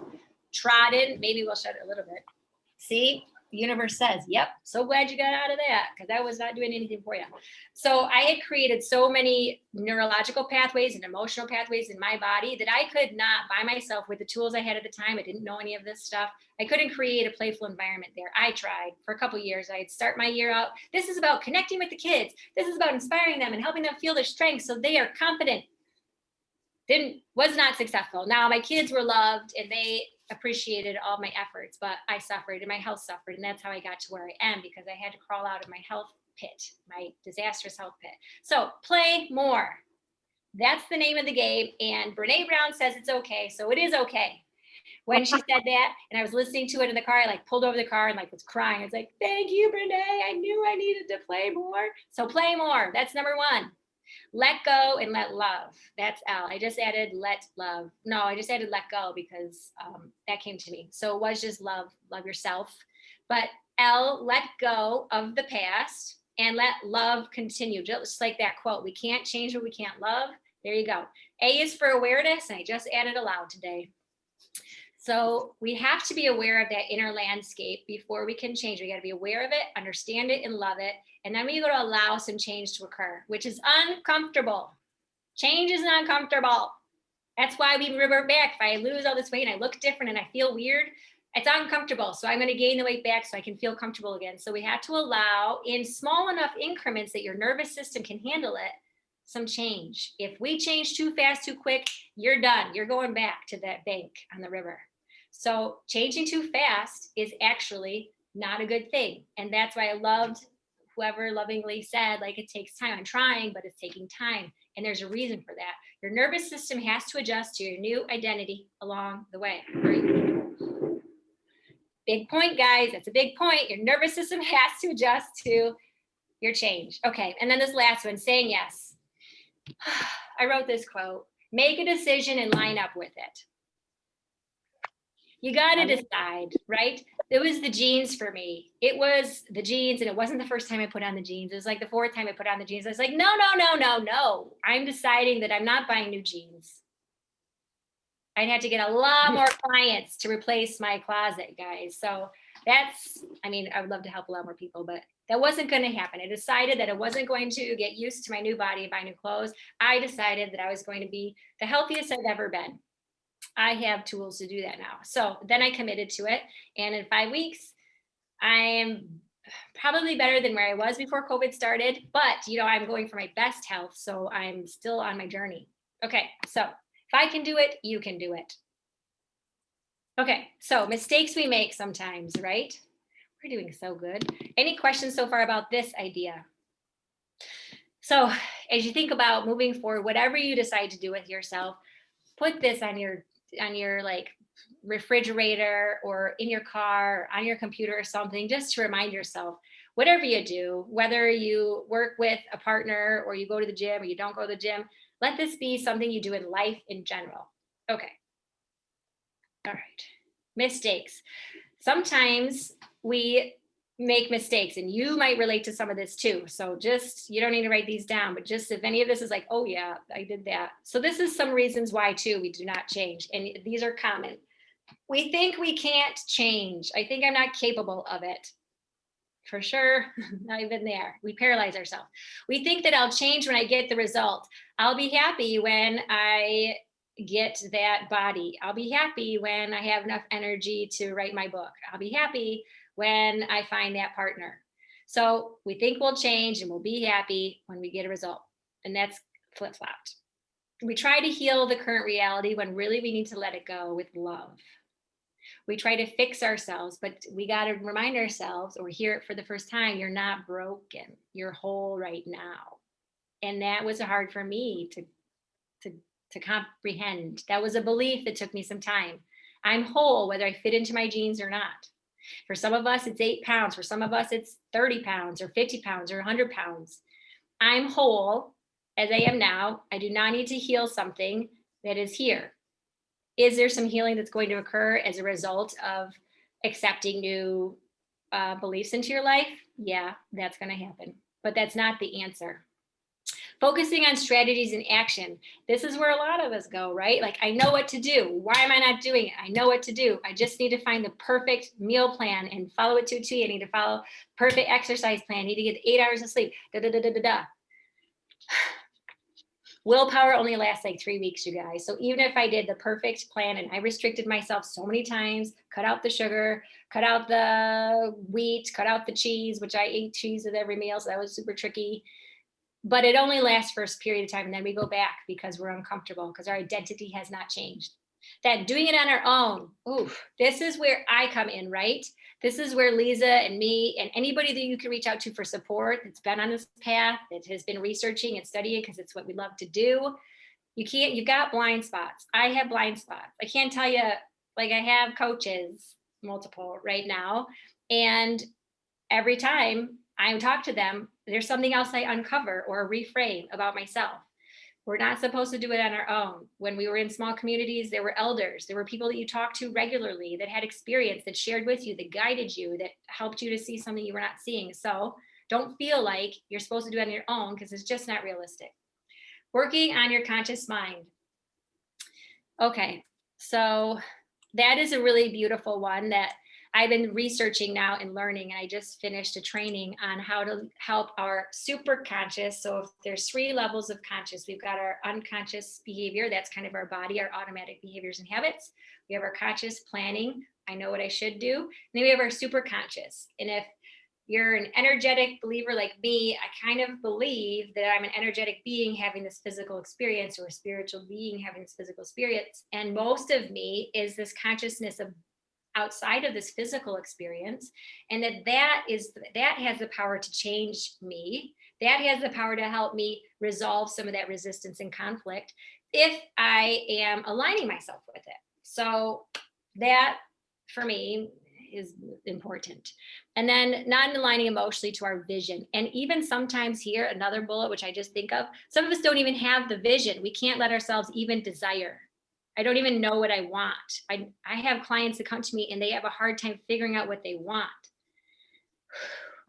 trodden, maybe we'll shut it a little bit. See? The universe says, yep, so glad you got out of that, because that was not doing anything for you. So I had created so many neurological pathways and emotional pathways in my body that I could not, by myself, with the tools I had at the time, I didn't know any of this stuff, I couldn't create a playful environment there. I tried for a couple of years. I'd start my year out, this is about connecting with the kids. This is about inspiring them and helping them feel their strengths so they are confident. Was not successful. Now my kids were loved and they appreciated all my efforts, but I suffered and my health suffered. And that's how I got to where I am, because I had to crawl out of my health pit, my disastrous health pit. So play more. That's the name of the game. And Brene Brown says it's okay. So it is okay. When she said that, and I was listening to it in the car, I like pulled over the car and like was crying. I was like, thank you, Brene. I knew I needed to play more. So play more. That's number one. Let go and let love. That's L. I just added let love. No, I just added let go because that came to me. So it was just love yourself. But L, let go of the past and let love continue. Just like that quote, we can't change what we can't love. There you go. A is for awareness, and I just added aloud today. So we have to be aware of that inner landscape before we can change. We got to be aware of it, understand it, and love it. And then we got to allow some change to occur, which is uncomfortable. Change is uncomfortable. That's why we revert back. If I lose all this weight and I look different and I feel weird, it's uncomfortable. So I'm going to gain the weight back so I can feel comfortable again. So we have to allow, in small enough increments that your nervous system can handle it, some change. If we change too fast, too quick, you're done. You're going back to that bank on the river. So changing too fast is actually not a good thing. And that's why I loved whoever lovingly said, like, it takes time. I'm trying, but it's taking time. And there's a reason for that. Your nervous system has to adjust to your new identity along the way. Big point, guys. That's a big point. Your nervous system has to adjust to your change. Okay. And then this last one, saying yes. I wrote this quote: make a decision and line up with it. You got to decide, right? It was the jeans for me. It was the jeans, and it wasn't the first time I put on the jeans. It was like the fourth time I put on the jeans. I was like, no. I'm deciding that I'm not buying new jeans. I'd have to get a lot more clients to replace my closet, guys. So that's, I mean, I would love to help a lot more people, but that wasn't going to happen. I decided that I wasn't going to get used to my new body and buy new clothes. I decided that I was going to be the healthiest I've ever been. I have tools to do that now. So then I committed to it. And in 5 weeks, I am probably better than where I was before COVID started, but I'm going for my best health. So I'm still on my journey. Okay. So if I can do it, you can do it. Okay. So mistakes we make sometimes, right? We're doing so good. Any questions so far about this idea? So as you think about moving forward, whatever you decide to do with yourself, put this on your like refrigerator or in your car, or on your computer or something, just to remind yourself, whatever you do, whether you work with a partner or you go to the gym or you don't go to the gym, let this be something you do in life in general. Okay. All right. Mistakes. Sometimes we make mistakes, and you might relate to some of this too. So just, you don't need to write these down, but just if any of this is like, oh yeah, I did that. So this is some reasons why too we do not change. And these are common. We think we can't change. I think I'm not capable of it. For sure, I've been there. We paralyze ourselves. We think that I'll change when I get the result. I'll be happy when I get that body. I'll be happy when I have enough energy to write my book. I'll be happy when I find that partner. So we think we'll change and we'll be happy when we get a result. And that's flip-flopped. We try to heal the current reality when really we need to let it go with love. We try to fix ourselves, but we got to remind ourselves or hear it for the first time, you're not broken. You're whole right now. And that was hard for me to comprehend. That was a belief that took me some time. I'm whole, whether I fit into my jeans or not. For some of us, it's 8 pounds. For some of us, it's 30 pounds or 50 pounds or 100 pounds. I'm whole as I am now. I do not need to heal something that is here. Is there some healing that's going to occur as a result of accepting new beliefs into your life? Yeah, that's going to happen. But that's not the answer. Focusing on strategies and action. This is where a lot of us go, right? Like, I know what to do. Why am I not doing it? I know what to do. I just need to find the perfect meal plan and follow it to a T. I need to follow perfect exercise plan. I need to get 8 hours of sleep. Willpower only lasts like 3 weeks, you guys. So even if I did the perfect plan and I restricted myself so many times, cut out the sugar, cut out the wheat, cut out the cheese, which I ate cheese with every meal, so that was super tricky. But it only lasts for a period of time, and then we go back because we're uncomfortable, because our identity has not changed. That doing it on our own, oof, this is where I come in, right? This is where Lisa and me and anybody that you can reach out to for support that's been on this path, that has been researching and studying, because it's what we love to do. You've got blind spots. I have blind spots. I can't tell you, like, I have coaches, multiple right now, and every time I talk to them, there's something else I uncover or reframe about myself. We're not supposed to do it on our own. When we were in small communities, there were elders, there were people that you talked to regularly that had experience, that shared with you, that guided you, that helped you to see something you were not seeing. So don't feel like you're supposed to do it on your own, because it's just not realistic. Working on your conscious mind. Okay, so that is a really beautiful one that I've been researching now and learning, and I just finished a training on how to help our super conscious. So if there's 3 levels of conscious, we've got our unconscious behavior, that's kind of our body, our automatic behaviors and habits. We have our conscious planning, I know what I should do. And then we have our super conscious. And if you're an energetic believer like me, I kind of believe that I'm an energetic being having this physical experience, or a spiritual being having this physical experience. And most of me is this consciousness of outside of this physical experience, and that has the power to change me. That has the power to help me resolve some of that resistance and conflict if I am aligning myself with it. So that for me is important. And then not aligning emotionally to our vision. And even sometimes here, another bullet, which I just think of, some of us don't even have the vision. We can't let ourselves even desire. I don't even know what I want. I have clients that come to me and they have a hard time figuring out what they want.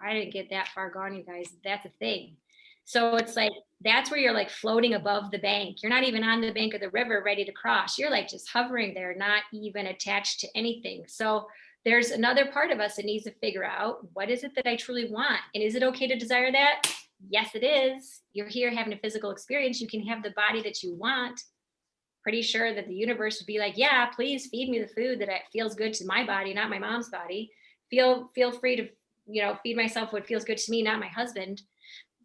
I didn't get that far gone, you guys. That's a thing. So it's like, that's where you're like floating above the bank. You're not even on the bank of the river ready to cross. You're like just hovering there, not even attached to anything. So there's another part of us that needs to figure out, what is it that I truly want? And is it okay to desire that? Yes, it is. You're here having a physical experience. You can have the body that you want. Pretty sure that the universe would be like, yeah, please feed me the food that feels good to my body, not my mom's body. Feel free to, feed myself what feels good to me, not my husband.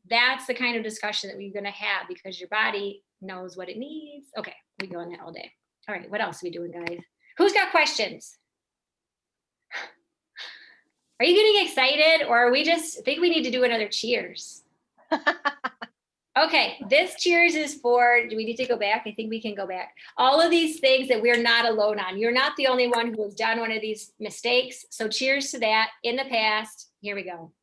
That's the kind of discussion that we're going to have, because your body knows what it needs. Okay, we go on that all day. All right, what else are we doing, guys? Who's got questions? Are you getting excited, or are we just think we need to do another cheers? Okay, this cheers is for, do we need to go back? I think we can go back. All of these things that we're not alone on. You're not the only one who has done one of these mistakes. So cheers to that in the past. Here we go.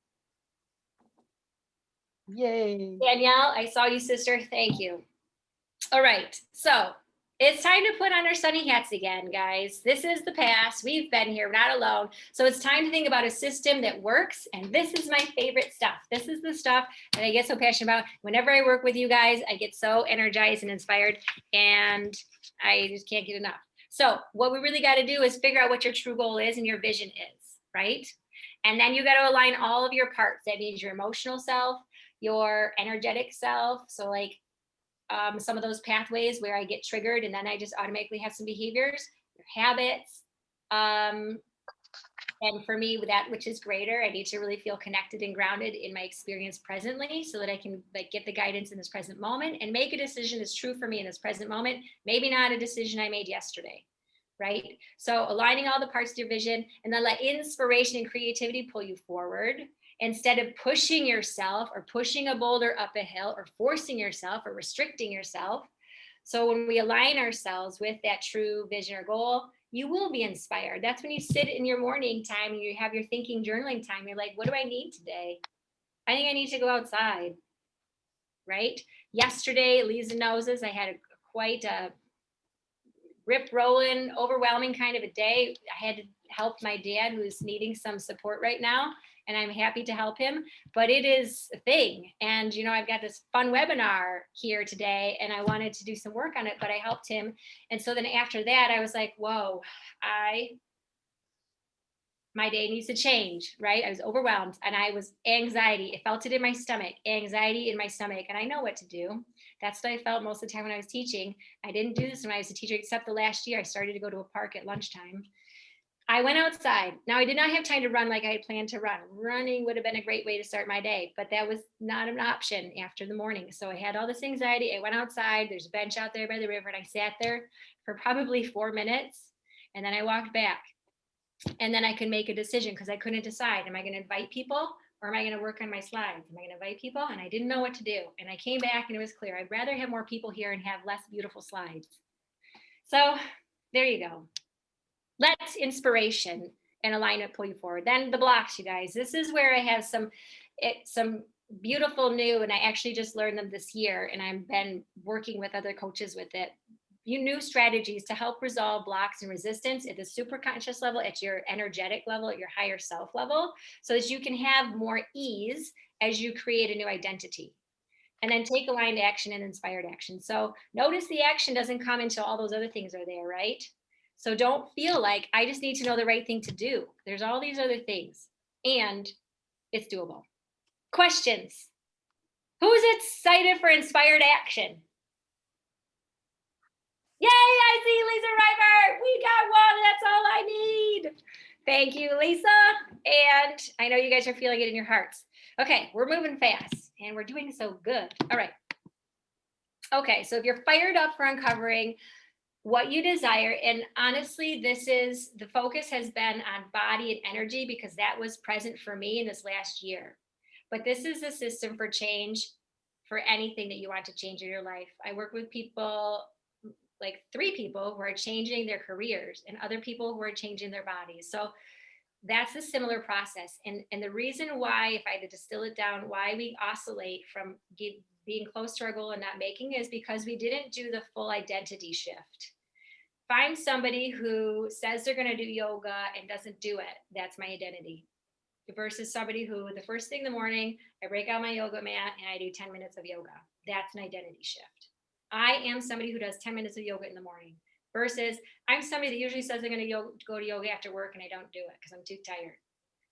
Yay. Danielle, I saw you, sister. Thank you. All right, so it's time to put on our sunny hats again, guys. This is the past. We've been here, we're not alone. So it's time to think about a system that works. And this is my favorite stuff. This is the stuff that I get so passionate about. Whenever I work with you guys, I get so energized and inspired, and I just can't get enough. So what we really got to do is figure out what your true goal is and your vision is, right? And then you got to align all of your parts. That means your emotional self, your energetic self. So like, some of those pathways where I get triggered and then I just automatically have some behaviors, your habits. And for me, with that which is greater, I need to really feel connected and grounded in my experience presently, so that I can like get the guidance in this present moment and make a decision that's true for me in this present moment. Maybe not a decision I made yesterday, right? So aligning all the parts of your vision, and then let inspiration and creativity pull you forward, instead of pushing yourself or pushing a boulder up a hill or forcing yourself or restricting yourself. So when we align ourselves with that true vision or goal, you will be inspired. That's when you sit in your morning time and you have your thinking journaling time. You're like, what do I need today? I think I need to go outside, right? Yesterday, Lisa knows this, I had quite a rip rolling, overwhelming kind of a day. I had to help my dad, who's needing some support right now, and I'm happy to help him, but it is a thing. And, I've got this fun webinar here today and I wanted to do some work on it, but I helped him. And so then after that, I was like, whoa, my day needs to change, right? I was overwhelmed and I was anxiety. I felt it in my stomach, anxiety in my stomach. And I know what to do. That's what I felt most of the time when I was teaching. I didn't do this when I was a teacher, except the last year I started to go to a park at lunchtime. I went outside. Now, I did not have time to run like I had planned to run. Running would have been a great way to start my day, but that was not an option after the morning. So I had all this anxiety. I went outside. There's a bench out there by the river, and I sat there for probably 4 minutes, and then I walked back. And then I could make a decision, because I couldn't decide. Am I going to invite people, or am I going to work on my slides? Am I going to invite people? And I didn't know what to do. And I came back and it was clear. I'd rather have more people here and have less beautiful slides. So there you go. Let inspiration and alignment pull you forward. Then the blocks, you guys. This is where I have some beautiful new, and I actually just learned them this year, and I've been working with other coaches with it. New strategies to help resolve blocks and resistance at the superconscious level, at your energetic level, at your higher self level, so that you can have more ease as you create a new identity. And then take aligned action and inspired action. So notice the action doesn't come until all those other things are there, right? So don't feel like I just need to know the right thing to do. There's all these other things, and it's doable. Questions? Who's excited for inspired action? Yay, I see Lisa Reiber. We got one. That's all I need. Thank you, Lisa. And I know you guys are feeling it in your hearts. Okay, we're moving fast and we're doing so good. All right. Okay, so if you're fired up for uncovering what you desire, and honestly, the focus has been on body and energy because that was present for me in this last year. But this is a system for change for anything that you want to change in your life. I work with people, like 3 people who are changing their careers and other people who are changing their bodies. So that's a similar process. And the reason why, if I had to distill it down, why we oscillate from being close to our goal and not making is because we didn't do the full identity shift. Find somebody who says they're going to do yoga and doesn't do it. That's my identity. Versus somebody who, the first thing in the morning, I break out my yoga mat and I do 10 minutes of yoga. That's an identity shift. I am somebody who does 10 minutes of yoga in the morning. Versus I'm somebody that usually says I'm going to go to yoga after work and I don't do it because I'm too tired.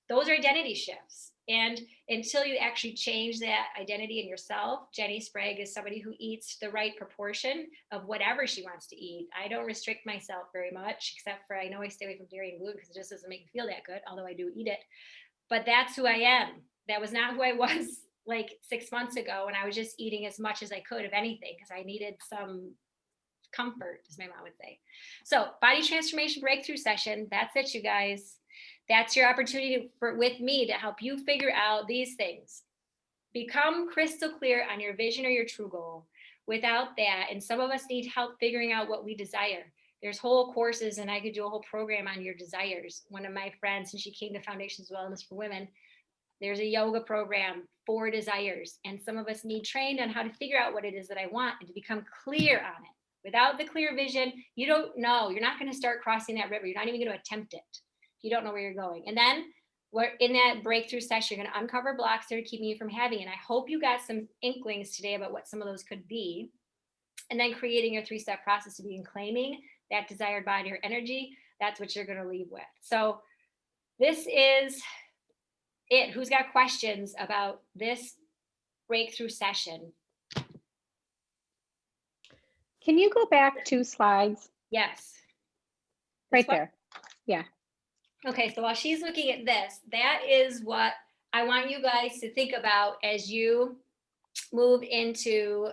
Those are identity shifts. And until you actually change that identity in yourself, Jenny Sprague is somebody who eats the right proportion of whatever she wants to eat. I don't restrict myself very much, except for I know I stay away from dairy and gluten because it just doesn't make me feel that good, although I do eat it. But that's who I am. That was not who I was like 6 months ago when I was just eating as much as I could of anything because I needed some comfort, as my mom would say. So body transformation breakthrough session, that's it, you guys. That's your opportunity with me to help you figure out these things. Become crystal clear on your vision or your true goal. Without that, and some of us need help figuring out what we desire. There's whole courses, and I could do a whole program on your desires. One of my friends, and she came to Foundations of Wellness for Women, there's a yoga program for desires. And some of us need trained on how to figure out what it is that I want and to become clear on it. Without the clear vision, you don't know. You're not going to start crossing that river. You're not even going to attempt it. You don't know where you're going. And then we're in that breakthrough session, you're going to uncover blocks that are keeping you from having. And I hope you got some inklings today about what some of those could be. And then creating your 3-step process to begin claiming that desired body or energy. That's what you're going to leave with. So this is it. Who's got questions about this breakthrough session? Can you go back 2 slides? Yes. Right there. Yeah. Okay, so while she's looking at this, that is what I want you guys to think about as you move into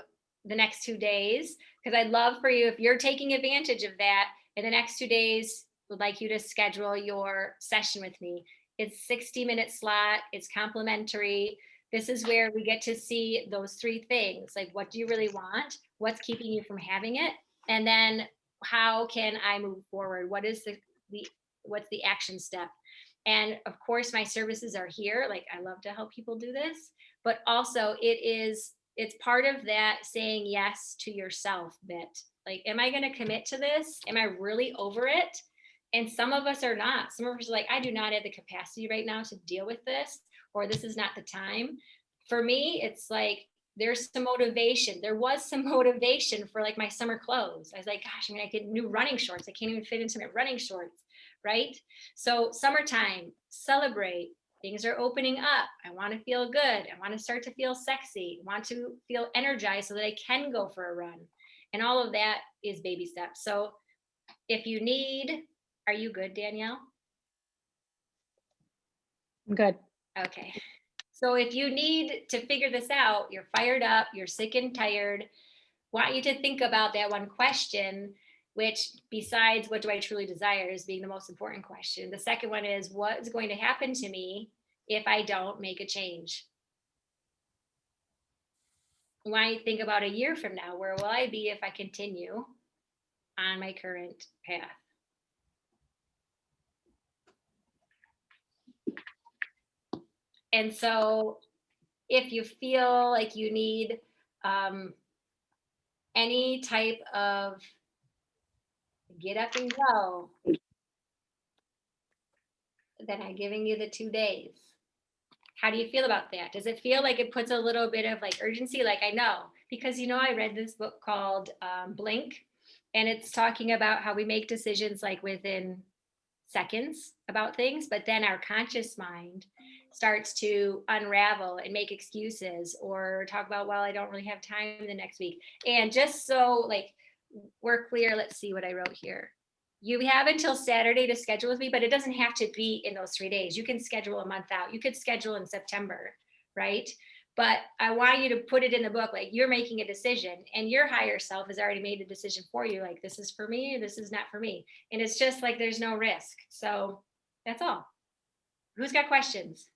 the next 2 days, because I'd love for you, if you're taking advantage of that, in the next 2 days, would like you to schedule your session with me. It's 60-minute slot. It's complimentary. This is where we get to see those 3 things. Like, what do you really want? What's keeping you from having it? And then how can I move forward? What is what's the action step? And of course, my services are here. Like, I love to help people do this, but also it's part of that saying yes to yourself bit. Like, am I going to commit to this? Am I really over it? And some of us are not. Some of us are like, I do not have the capacity right now to deal with this, or this is not the time. For me, it's like, there's some motivation. There was some motivation for like my summer clothes. I was like, gosh, I get new running shorts. I can't even fit into my running shorts, right? So summertime, celebrate. Things are opening up. I want to feel good. I want to start to feel sexy. I want to feel energized so that I can go for a run. And all of that is baby steps. So if you need, are you good, Danielle? I'm good. Okay. So if you need to figure this out, you're fired up, you're sick and tired, want you to think about that one question, which besides what do I truly desire is being the most important question. The second one is, what is going to happen to me if I don't make a change? Why you think about a year from now, where will I be if I continue on my current path? And so if you feel like you need any type of get up and go, then I'm giving you the 2 days. How do you feel about that? Does it feel like it puts a little bit of like urgency? Like, I know, because I read this book called Blink, and it's talking about how we make decisions like within seconds about things, but then our conscious mind starts to unravel and make excuses or talk about, well, I don't really have time the next week. And just so like we're clear, let's see what I wrote here. You have until Saturday to schedule with me, but it doesn't have to be in those 3 days. You can schedule a month out. You could schedule in September, right? But I want you to put it in the book, like you're making a decision and your higher self has already made the decision for you. Like, this is for me, this is not for me. And it's just like, there's no risk. So that's all. Who's got questions?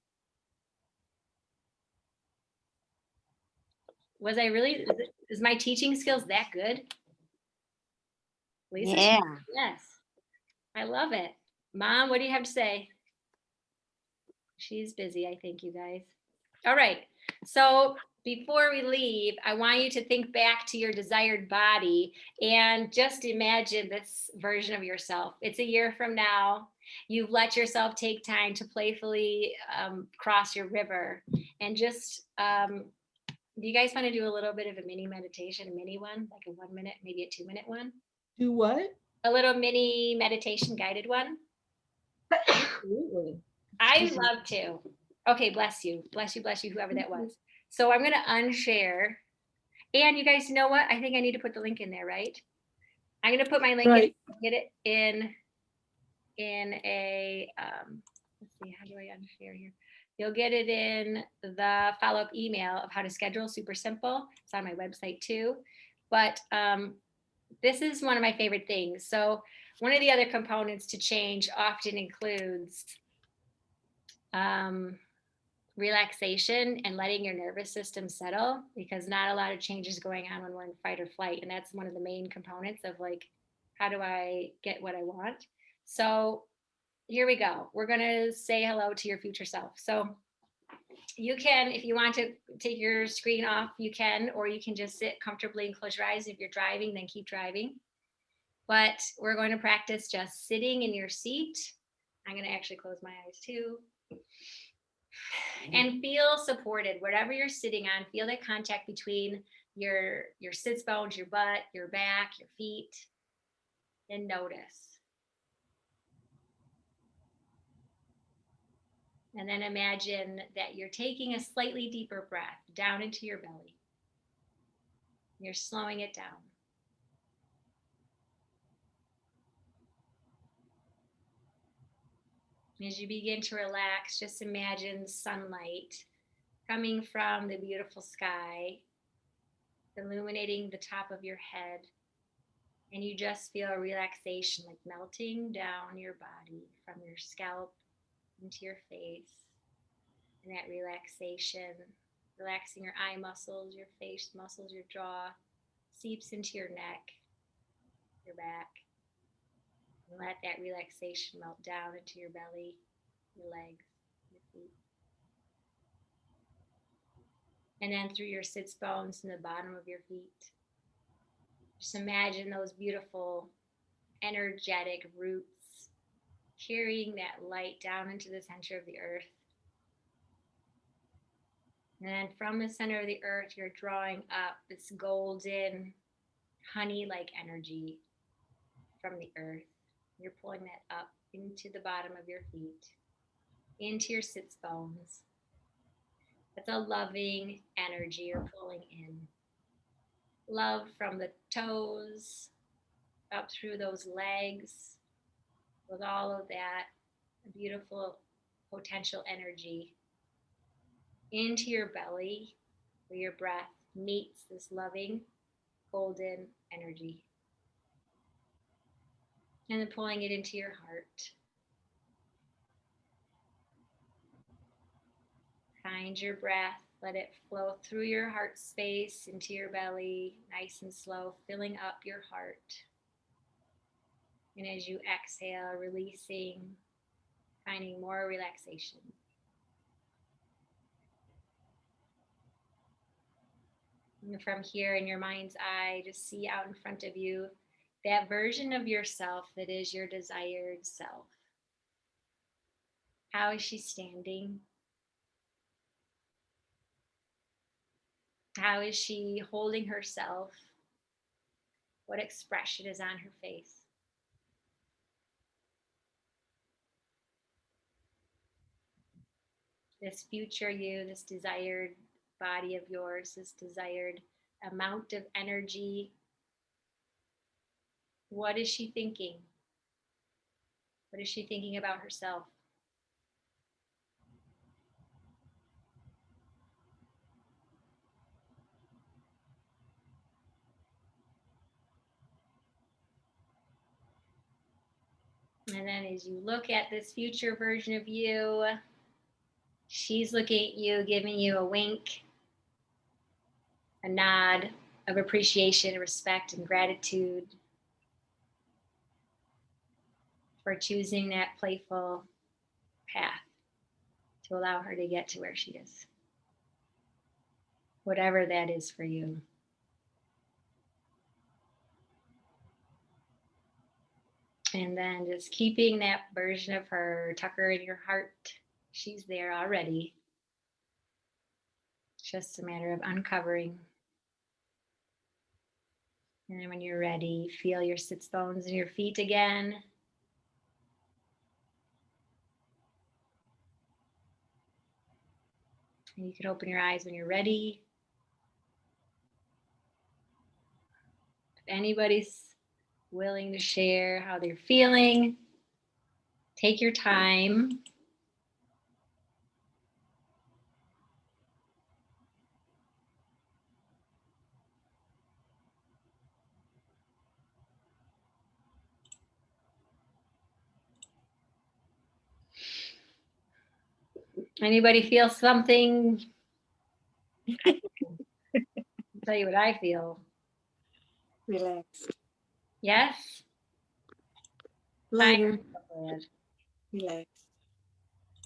Was I really, is my teaching skills that good? Lisa? Yeah. Yes. I love it. Mom, what do you have to say? She's busy, I think, you guys. All right. So before we leave, I want you to think back to your desired body and just imagine this version of yourself. It's a year from now. You've let yourself take time to playfully cross your river and just, do you guys want to do a little bit of a mini meditation, a mini one, like a 1 minute, maybe a 2-minute one? Do what? A little mini meditation guided one? Absolutely. I'd love to. Okay, bless you, whoever that was. So I'm going to unshare. And you guys know what? I think I need to put the link in there, right? I'm going to put my link Right. in, get it in a, let's see, how do I unshare here? You'll get it in the follow-up email of how to schedule, super simple. It's on my website too. But this is one of my favorite things. So one of the other components to change often includes relaxation and letting your nervous system settle, because not a lot of changes going on when we're in fight or flight. And that's one of the main components of like, how do I get what I want? So here we go. We're going to say hello to your future self. So you can, if you want to take your screen off, you can, or you can just sit comfortably and close your eyes. If you're driving, then keep driving. But we're going to practice just sitting in your seat. I'm going to actually close my eyes too. And feel supported wherever you're sitting on. Feel the contact between your sits bones, your butt, your back, your feet, and notice. And then imagine that you're taking a slightly deeper breath down into your belly. You're slowing it down. As you begin to relax, just imagine sunlight coming from the beautiful sky, illuminating the top of your head. And you just feel a relaxation, like melting down your body from your scalp into your face. And that relaxation, relaxing your eye muscles, your face muscles, your jaw, seeps into your neck, your back. And let that relaxation melt down into your belly, your legs, your feet. And then through your sits bones and the bottom of your feet. Just imagine those beautiful, energetic roots carrying that light down into the center of the earth. And then from the center of the earth, you're drawing up this golden, honey-like energy from the earth. You're pulling that up into the bottom of your feet, into your sits bones. That's a loving energy you're pulling in. Love from the toes up through those legs, with all of that beautiful potential energy into your belly, where your breath meets this loving golden energy. And then pulling it into your heart. Find your breath, let it flow through your heart space into your belly, nice and slow, filling up your heart. And as you exhale, releasing, finding more relaxation. And from here in your mind's eye, just see out in front of you that version of yourself that is your desired self. How is she standing? How is she holding herself? What expression is on her face? This future you, this desired body of yours, this desired amount of energy. What is she thinking? What is she thinking about herself? And then as you look at this future version of you, she's looking at you, giving you a wink, a nod of appreciation, respect, and gratitude for choosing that playful path to allow her to get to where she is. Whatever that is for you. And then just keeping that version of her, tuck her in your heart. She's there already. Just a matter of uncovering. And then when you're ready, feel your sits bones in your feet again. And you can open your eyes when you're ready. If anybody's willing to share how they're feeling, take your time. Anybody feel something? I'll tell you what I feel. Relaxed, Yes? lighter, I'm so glad. relaxed.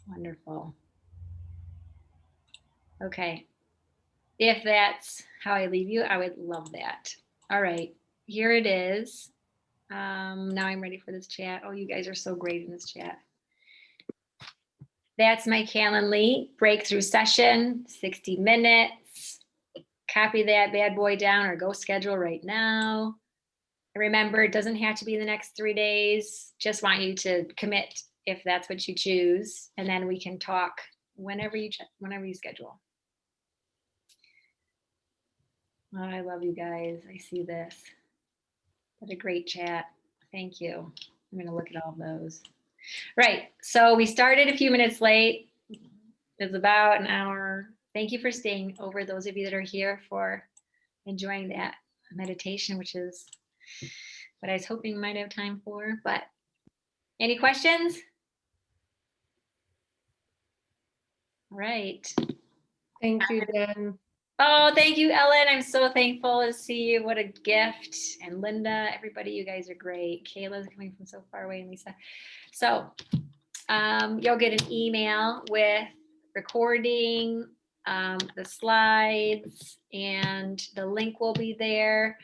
Wonderful. Okay. If that's how I leave you, I would love that. All right. Here it is. Now I'm ready for this chat. Oh, you guys are so great in this chat. That's my Calendly breakthrough session, 60 minutes. Copy that bad boy down or go schedule right now. And remember, it doesn't have to be the next 3 days. Just want you to commit if that's what you choose. And then we can talk whenever you schedule. Oh, I love you guys. I see this. What a great chat. Thank you. I'm going to look at all of those. Right. So we started a few minutes late. It's about an hour. Thank you for staying over, those of you that are here, for enjoying that meditation, which is what I was hoping we might have time for. But any questions? All right. Thank you, Jen. Oh, thank you, Ellen. I'm so thankful to see you. What a gift. And Linda, everybody, you guys are great. Kayla's coming from so far away, and Lisa. So you'll get an email with recording, the slides, and the link will be there.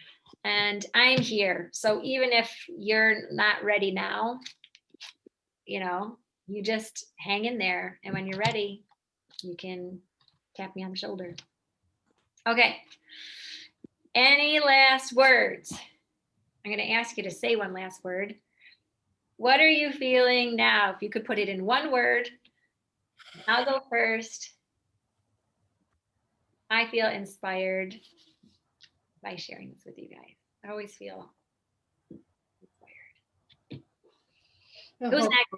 And I'm here. So even if you're not ready now, you just hang in there. And when you're ready, you can tap me on the shoulder. Okay. Any last words? I'm going to ask you to say one last word. What are you feeling now? If you could put it in one word, I'll go first. I feel inspired by sharing this with you guys. I always feel inspired. Who's next?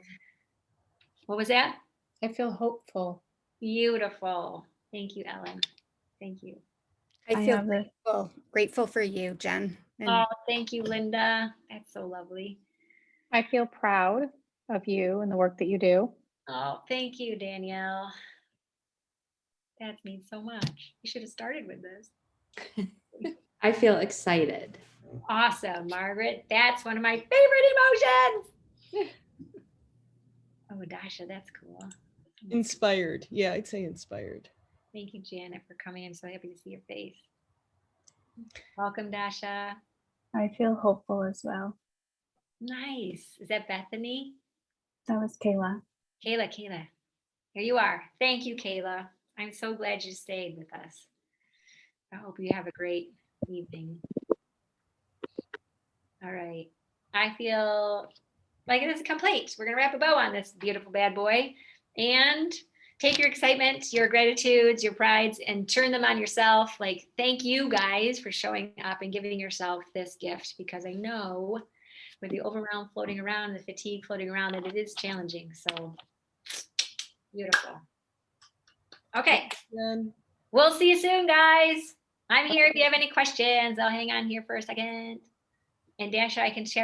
What was that? I feel hopeful. Beautiful. Thank you, Ellen. Thank you. I feel grateful for you, Jen. And Oh, thank you, Linda. That's so lovely. I feel proud of you and the work that you do. Oh, thank you, Danielle. That means so much. You should have started with this. I feel excited. Awesome, Margaret. That's one of my favorite emotions. Oh, Dasha, that's cool. Inspired. Yeah, I'd say inspired. Thank you, Janet, for coming. I'm so happy to see your face. Welcome, Dasha. I feel hopeful as well. Nice. Is that Bethany? That was Kayla. Kayla. Here you are. Thank you, Kayla. I'm so glad you stayed with us. I hope you have a great evening. All right. I feel like it is complete. We're going to wrap a bow on this beautiful bad boy and take your excitement, your gratitudes, your prides, and turn them on yourself. Like, thank you guys for showing up and giving yourself this gift, because I know with the overwhelm floating around, the fatigue floating around, that it is challenging. So beautiful. Okay. Then We'll see you soon, guys. I'm here if you have any questions. I'll hang on here for a second. And Dasha, I can share